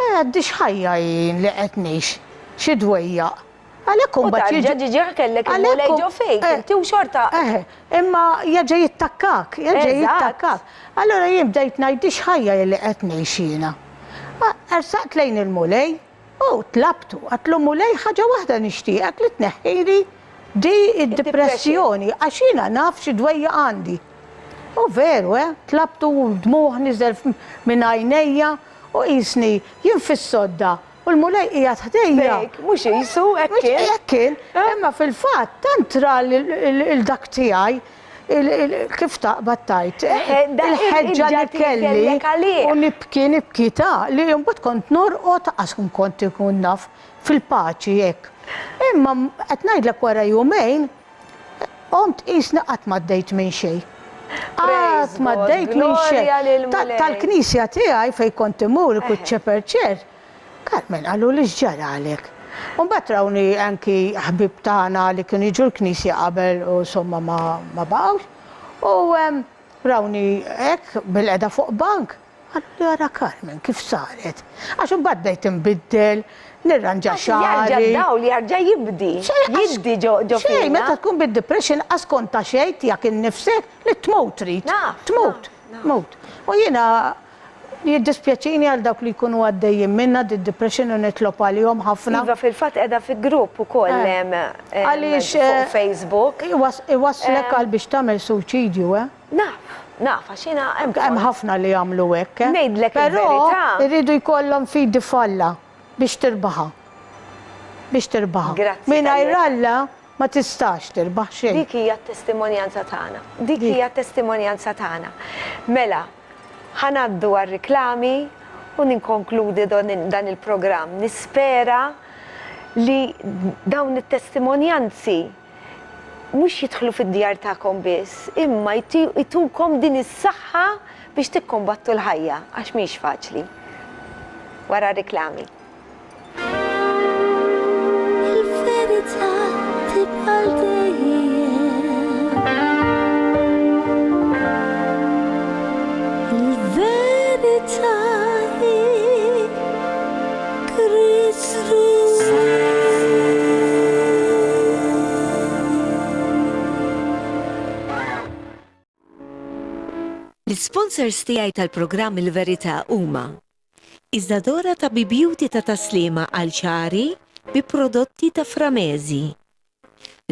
Għaddix ħajja jien li qed ngħix xi dwejjaq. Għalhekk imbagħad jiġi ġiġ kellek il-mulej ġo fejk, inti u xorta. Imma jaġa jittakkak, Allura jien bdejt ngħidix ħajja li qed ngħix jiena. Ersaqt lejn il-mulej u tlabtu, għatlu mulej ħaġa waħda nixtieqek li tneħħili di id-depressjoni għax jiena naf xi dwejja għandi. U veru, tlabtu dmuħ niżel minn għajnejja u jisni jien fis-sodda. U l-mulej qiegħed ħdejja. Mhux jisu hekk kien. Imma fil-fatt tant ra il-dak tiegħi kif taqbad tajt. Il-ħeġġa li kelli u nibki ta' li mbagħad kont norqod għax kont ikun naf fil-paċi hekk. Imma qed ngħidlek wara jumejn qomt qisni qatt ma ddejt minn xejn. Qatt ma ddejt minn xejn. Tal-knisja tiegħi fejn kont imur ikun ċeperċer. Carmen, għallu li ġġara għalek. Unbat rawni anki ħbib taħna li kienu jiġu l-knisja qabel u somma ma baqawx. U rawni ek bil-qeda fuq bank. Għallu li għara Carmen, kif saret? Għax unbat bdejt imbiddel, nirranġa xari. Jarġa daw li jarġa jibdi. Jibdi ġo xej, meta tkun bid-depression askonta xejt jak innifsek li tmut rit. Tmut. U jina jiddispjaċini għal dawk li jkunu għaddejjin minna d-depression u nitlob għalihom ħafna. Iva fil-fatt edha fi grupp ukoll fuq Facebook. Iwaslek għal biex tagħmel suċidju, Naf, għax jiena hemm ħafna li jagħmlu hekk. Ngħidlek il-verità. Però irridu jkollhom fidi falla biex tirbaħa. Mingħajr Alla ma tistax tirbaħ xejn. Dik hija t-testimonjanza tagħna. Mela, ħanaddu għal-riklami u ninkonkludi dan il-programm. Nispera li dawn it-testimonjanzi mhux jidħlu fid-djar tagħkom biss, imma jtukom din is-saħħa biex tikkombattu l-ħajja, għax mhix faċli. Wara riklami. Il-verità tibqa' dejjem. Il-verità hi Kristru. L-sponsors tiegħi tal-programm Il-Verità huma Iżdadora ta' Beauty ta' taslima għal ċari bi prodotti ta' Framezi,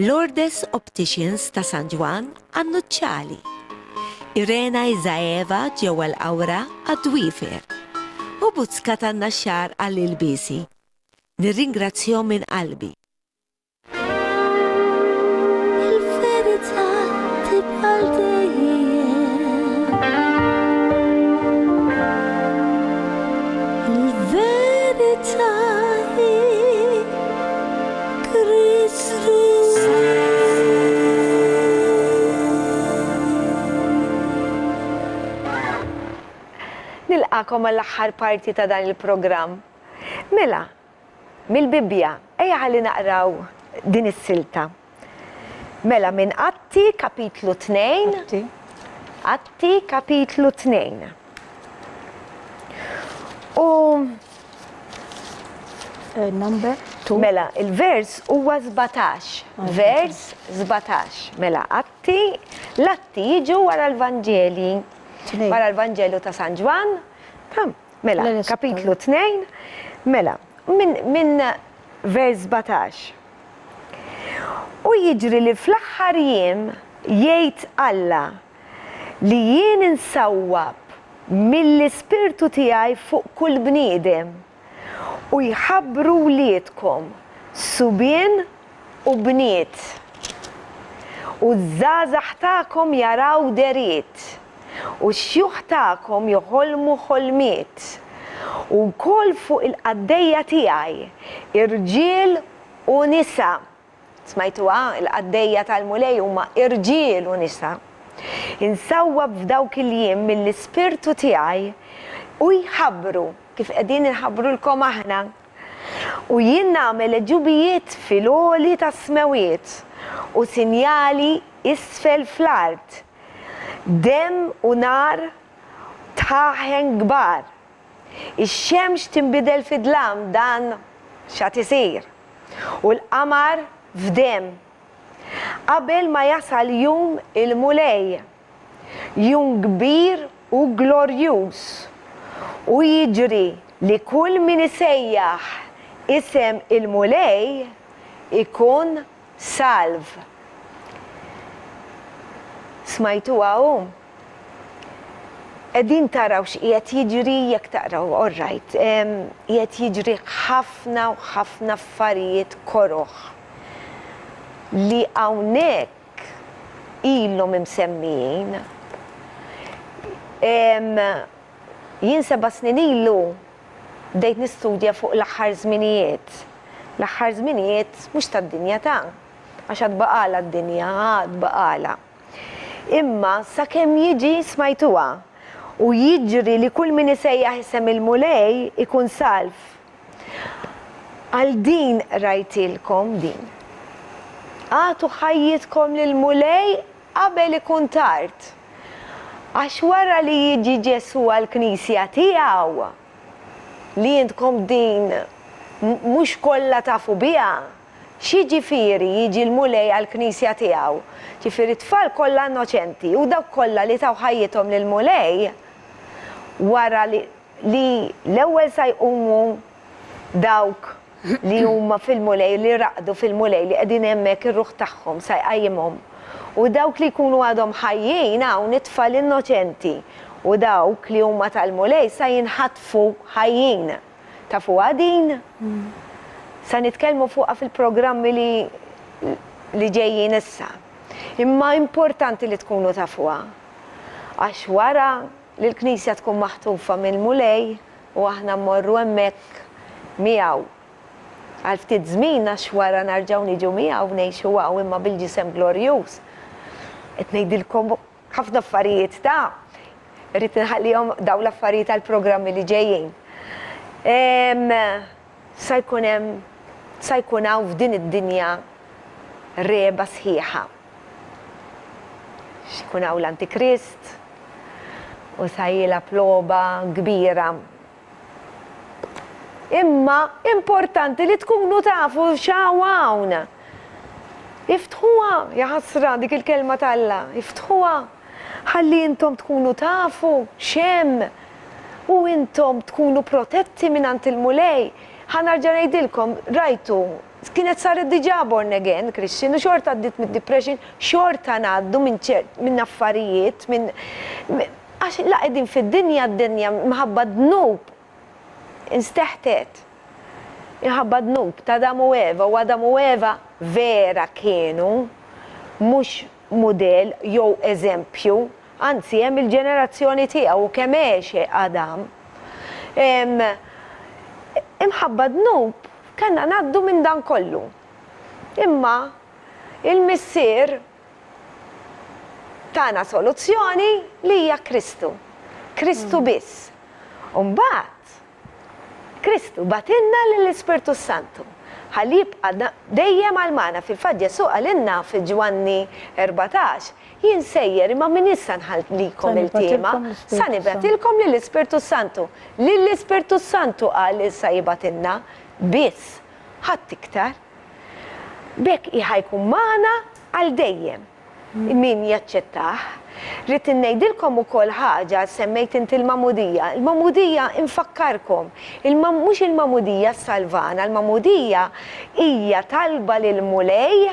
Lourdes Opticians ta' San Juan għan-Nuċċali, Irena Izaeva ġewwa l-Awra għad-Dwifer u Buzzka tan-Naxxar għall-Ilbiesi. Nirringrazzjahom minn qalbi. Il-verità tibqa' dejjem. Il-verità hi Kristru. ma'kom għall-aħħar parti ta' dan il-programm. Mela, mill-Bibbja, ejja ħalli naqraw din is-silta. Mela minn Atti kapitlu 2. Atti kapitlu 2. U number 2. mela, il-vers huwa 17. Vers 17. Mela, l-atti jiġu wara l-Vanġeli. Wara l-Vanġelu ta' San Ġwan. Mela, kapitlu 2. Mela, minn vers 17. U jiġri li fl-aħħar jiem jgħid Alla li jien insawwab mill-ispirtu tiegħi fuq kull bniedem u jħabbru wliedkom subien u bniet u żgħażagħ tagħkom jaraw deriet u x-xjuħ tagħkom joħolmu ħolmiet u wkoll fuq il-qaddejja tiegħi irġiel u nisa. Smajtuha, il-qaddejja tal-mulej huma irġiel u nisa. Insawwab f'dawk il-jiem mill-ispirtu tiegħi u jħabbru kif qegħdin inħabbrulkom aħna. U jien nagħmel ġubijiet fil-għoli tas-smawiet u sinjali isfel fl-art. Dem u nar taħen kbar. Ix-xemx tinbidel fid-dlam dan x'għad isir. U l-qamar f'dem. Qabel ma jasal jum il-mulej, jum kbir u glorjuż, u jiġri li kull min isejjaħ isem il-mulej ikun salv. Smajtuha hu? Qegħdin taraw x'qiegħed jiġri jekk taqraw, all right. Qiegħed jiġri ħafna u ħafna affarijiet koroħ li hawnhekk ilhom imsemmijin. Jien 7 snin ilu bdejt nistudja fuq l-aħħar żminijiet. L-aħħar żminijiet mhux tad-dinja ta' għax għad baqala d-dinja, għad baqala. Imma sakemm jiġi smajtuha u jiġri li kull min isejjaħ isem il-mulej ikun salv. Għal din rajtilkom din. Għatu ħajjitkom lil-mulej qabel ikun tard. Għax wara li jiġi Ġesu għall-Knisja tiegħu li jintkom din mhux kollha tafu biha. X'jiġifieri jiġi l-mulej għall-Knisja tiegħu? Ġifieri tfal kollha innoċenti u dawk kollha li taw ħajjithom lil-mulej wara li l-ewwel sa jqumu dawk li huma fil-mulej, li raqdu fil-mulej, li qegħdin hemmhekk ir-ruħ tagħhom sa jqajjimhom. U dawk li jkunu għadhom ħajjin hawn it-tfal innoċenti u dawk li huma tal-mulej sa jinħatfu ħajjin. Tafu għadin? Sa nitkellmu fuqha fil-programmi li ġejjin issa. Imma importanti li tkunu tafuha. Għax wara li l-Knisja tkun maħtufa mill-mulej u aħna mmorru hemmhekk miegħu. Għal ftit żmien għax wara narġgħu niġu miegħu ngħixu hawn imma bil-ġisem glorjuż. Qed ngħidilkom ħafna affarijiet ta' irrid inħallihom dawn l-affarijiet għall-programmi li ġejjin. Sa jkun hawn f'din id-dinja reba sħiħa. X'ikun hawn l-Antikrist u sa jilha ploba kbira. Imma importanti li tkunu tafu x'hawn hawn. Iftħuha, ja ħasra dik il-kelma tal-Alla, iftħuha. Ħalli intom tkunu tafu x'hemm u intom tkunu protetti mingħand il-mulej. Ħanarġa' ngħidilkom, rajtu, kienet saret diġà born again, Christian, u xorta għaddit mid-depression, xorta ngħaddu minn affarijiet, għax la qegħdin fid-dinja d-dinja minħabba dnub insteħtet. Inħabba dnub ta' Adam u Eva, u Adam u Eva vera kienu mhux mudell jew eżempju, anzi hemm il-ġenerazzjoni tiegħu kemm għexe Adam. Imħabba dnub kanna ngħaddu minn dan kollu. Imma il-missier tagħna soluzzjoni li hija Kristu. Kristu biss. Mbagħad Kristu batinna lill-Ispirtu Santu. Ħalli jibqa' dejjem għal-mana fil-fatt Ġesu għalinna fi Ġwanni 14 jien sejjer imma min issa nħallikom il-tema sa nibatilkom lill-Ispirtu Santu. Lill-Ispirtu Santu qal issa jibatilna biss ħadd iktar. Bekk ħajkun magħna għal dejjem. Min jaċċettaħ. Rrid ngħidilkom ukoll ħaġa semmejt inti l-mamudija. Il-mamudija infakkarkom. Mhux il-mamudija salvana, il-mamudija hija talba lil mulej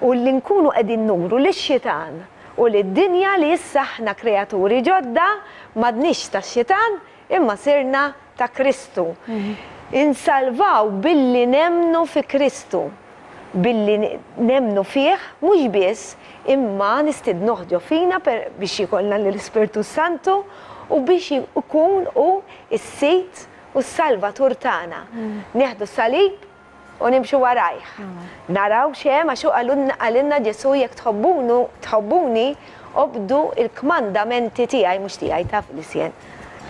u li nkunu qegħdin nuru lix-xitan u lid-dinja li issa aħna kreaturi ġodda m'għadniex tax-xitan imma sirna ta' Kristu. Insalvaw billi nemnu fi Kristu. Billi nemnu fih, mhux biss, imma nistidnuh ġo fina biex jkollna l-Ispirtu Santu u biex ikun u s-sejt u s-salvatur tagħna. Nieħdu salib u nimxu warajh. Naraw xem għaxu għalinna Ġesu jekk tħobbuni obdu il-kmandamenti tiegħi mhux tiegħi taf li sien.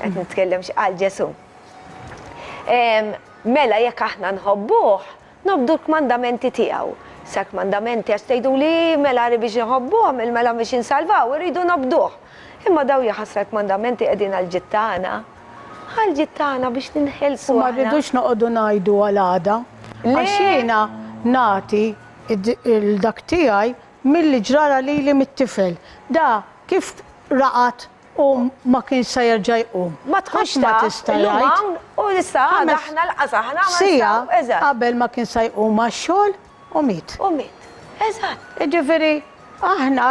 Qed nitkellem għal Ġesu. Mela jekk aħna nħobbuh, nobdu l-kmandamenti tiegħu. Sa kmandamenti għax tgħidu li mela biex nħobbuhom, mela biex insalvaw, irridu nobduh. Imma daw jaħasra l-kmandamenti qegħdin għal-ġittana. Għal-ġittana biex ninħelsu. Ma rridux noqogħdu ngħidu għal-għada. Għax jiena nagħti il-dak tiegħi milli ġrara lili mit-tifel. Da kif raqat u ma kien sa jerġa' jqum. Ma tħoċ ta' l-lum u issa daħna l-qasaħna sija qabel ma kien sa jqum għax-xogħol u miet. U miet, eżatt. Ġifieri aħna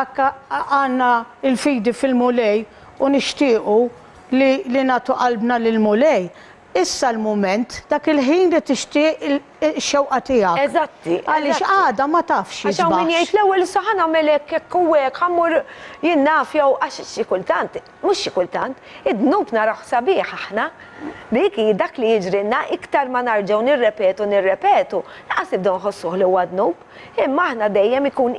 għandna il-fidi fil-mulej u nixtiequ li nagħtu qalbna lill-mulej. Issa l-moment dak il-ħin li tixtieq il-xewqa tiegħek. Eżatti. Għaliex għada ma tafx Għax hawn min jgħid l-ewwel issa ħa nagħmelek hekk u hekk ħammur jien naf jew għax xi kultant, mhux xi kultant, id-dnub naraw sabiħ aħna. Dik dak li jiġrilna iktar ma narġgħu nirrepetu, laqas nibdew nħossuh li huwa dnub. Imma aħna dejjem ikun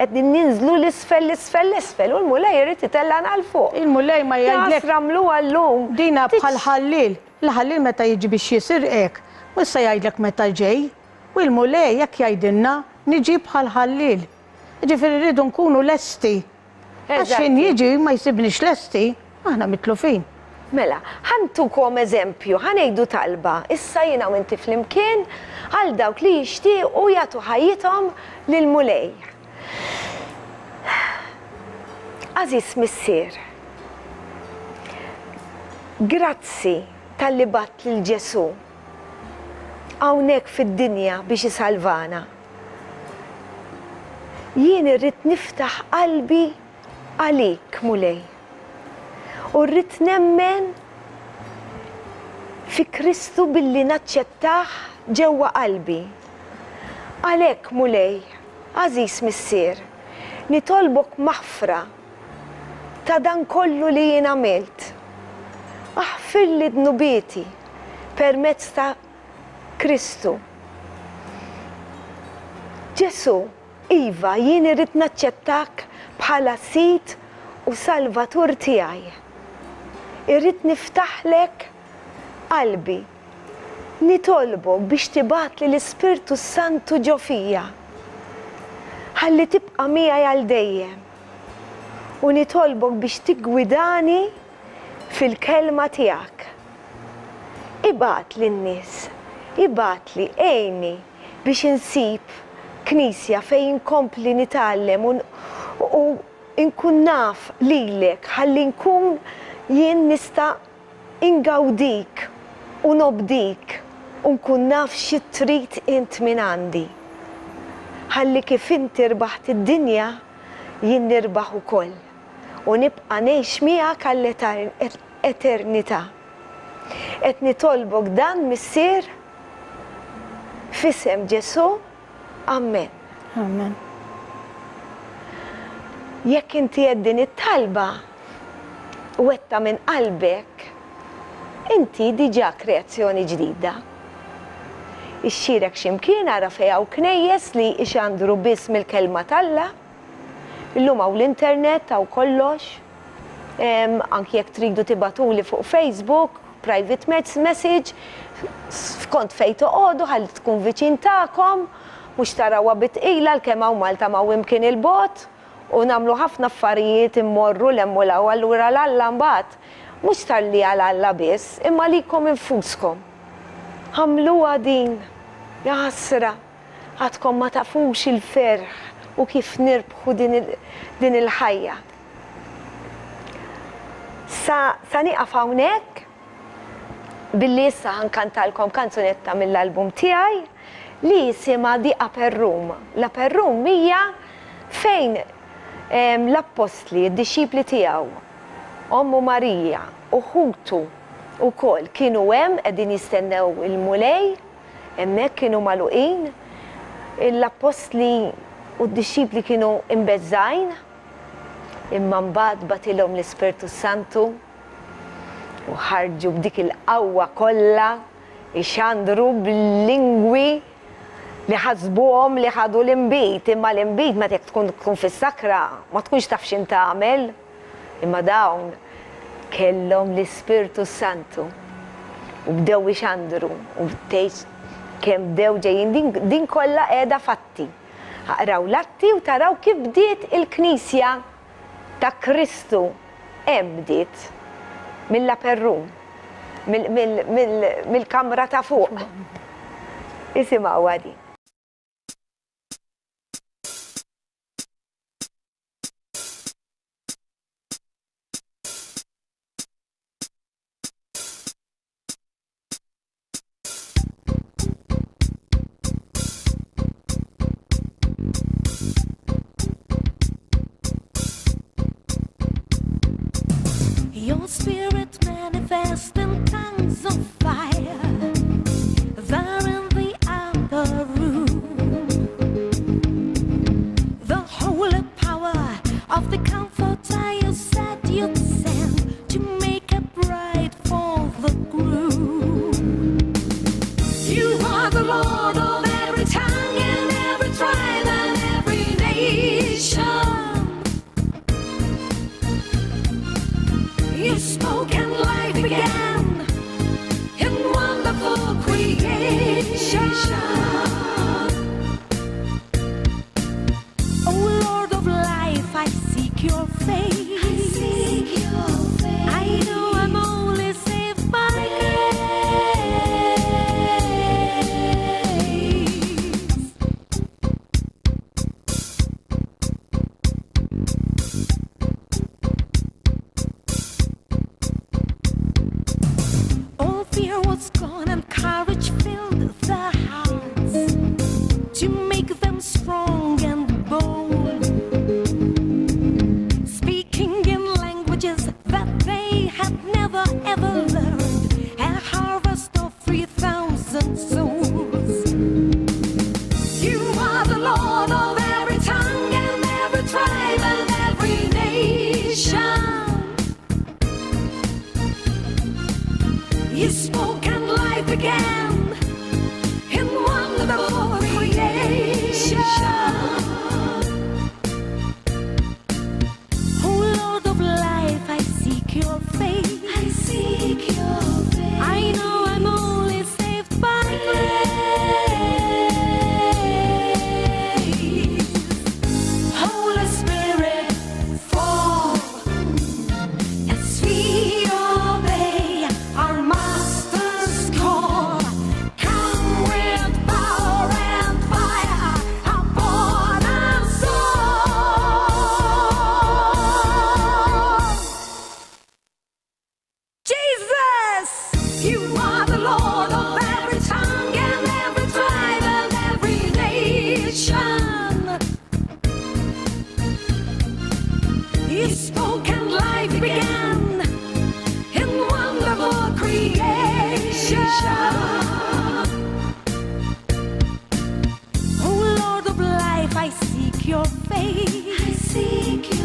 qed ninżlu l-isfel u l-mulej irid itellana għal fuq. Il-mulej ma jgħidlek. Ramlu għallum. Dina bħal ħallil. L-ħallil meta jiġi biex jisir hekk, u issa jgħidlek meta ġej, u l-mulej jekk jgħidilna niġi bħal ħallil. Ġifieri rridu nkunu lesti. Għax xejn jiġi ma jsibniex lesti, aħna mitlufin. Mela, ħantukom eżempju, ħanejdu talba, issa jiena u inti flimkien għal dawk li jixtiequ jagħtu ħajjithom lill-mulej. Aziz missier, grazzi tal-li batt lil Ġesu hawnhekk fid-dinja biex isalvana. Jien irrid niftaħ qalbi għalik, mulej. U rrid nemmen fi Kristu billi naċċettaħ ġewwa qalbi. Għalhekk mulej, Aziz missier, nitolbok maħfra ta' dan kollu li jien għamilt. Aħfir li dnubieti permezz ta' Kristu. Ġesu, iva, jien irrid naċċettak bħala sit u salvatur tiegħi. Irrid niftaħlek qalbi. Nitolbok biex tibat li l-Ispirtu Santu ġo fija. Ħalli tibqa' miegħi għal dejjem. U nitolbok biex tiggwidani fil-kelma tiegħek. Ibat lin-nies, ibat li għejni biex insib knisja fejn inkompli nitgħallem u nkun naf lilek ħalli nkun jien nista' ingawdik u nobdik u nkun naf xi trid int minn għandi. Ħalli kif inti rbaħt id-dinja jien nirbaħ ukoll u nibqa' ngħix miegħek għall-eternità. Qed nitolbok dan missier f'isem Ġesu, Amen. Amen. Jekk inti din it-talba u wetta minn qalbek, inti diġà kreazzjoni ġdida. Ixxirek x'imkien ara fejn hawn knejjes li ixandru biss mill-kelma talla, illum hawn l-internet hawn kollox, anki jekk tridu tibatuli fuq Facebook private message skont fejn toqgħodu ħalli tkun viċin tagħkom, mhux tarawha bitqila l-kemm hawn Malta ma' imkien il-bot u nagħmlu ħafna affarijiet immorru lemmu l allura l-Alla mbagħad mhux talli għal-Alla biss, imma likom infuskom. Ħamluha din, jaħsra, għadkom ma tafux il-ferħ u kif nirbħu din il-ħajja. Sa nieqaf hawnhekk billi issa ħankantalkom kanzunetta mill-album tiegħi li jisimha The Upper Room. L-Upper Room hija fejn l-apostli, id-disċipli tiegħu, Ommu Marija u ħutu wkoll kienu hemm qegħdin jistennew il-mulej, hemmhekk kienu magħluqin, l-apostli u d-disċipli kienu imbeżżajn, imma mbagħad batilhom l-Ispirtu Santu u ħarġu b'dik il-qawwa kollha ixandru bil-lingwi li ħasbuhom li ħadu l-imbit, imma l-imbit meta jekk tkun fis-sakra ma tkunx taf x'in tagħmel, imma dawn kellhom l-Ispirtu Santu u bdew ixandru u bdejt kemm bdew ġejjin din kollha qiegħda fatti. Aqraw l-atti u taraw kif bdiet il-Knisja ta' Kristu hemm bdiet mill-Upper Room, mill-kamra ta' fuq. Isimgħu għadi. Your spirit manifests in tongues of fire, there in the upper room. The holy power of the Comforter you said you'd send to make a bride for the groom. You are the Lord of every tongue and every tribe and every nation. You spoke and life began in wonderful creation. Oh Lord of life, I seek your face. I seek your face. I know I'm only saved by fear was gone and courage filled their hearts to make them strong and bold, speaking in languages that they had never ever learned, a harvest of 3,000 souls. You are the Lord of every tongue and every tribe and every nation. You spoke and life began in wonderful creation. Oh Lord of life, I seek your face. I seek your face. I know I'm only saved by grace. Holy Spirit, fall as we obey our Master's call. Come with power and fire upon us all. Jesus, you are the Lord of every tongue and every tribe and every nation. You spoke and life began in wonderful creation. Oh Lord of life, I seek your face. I seek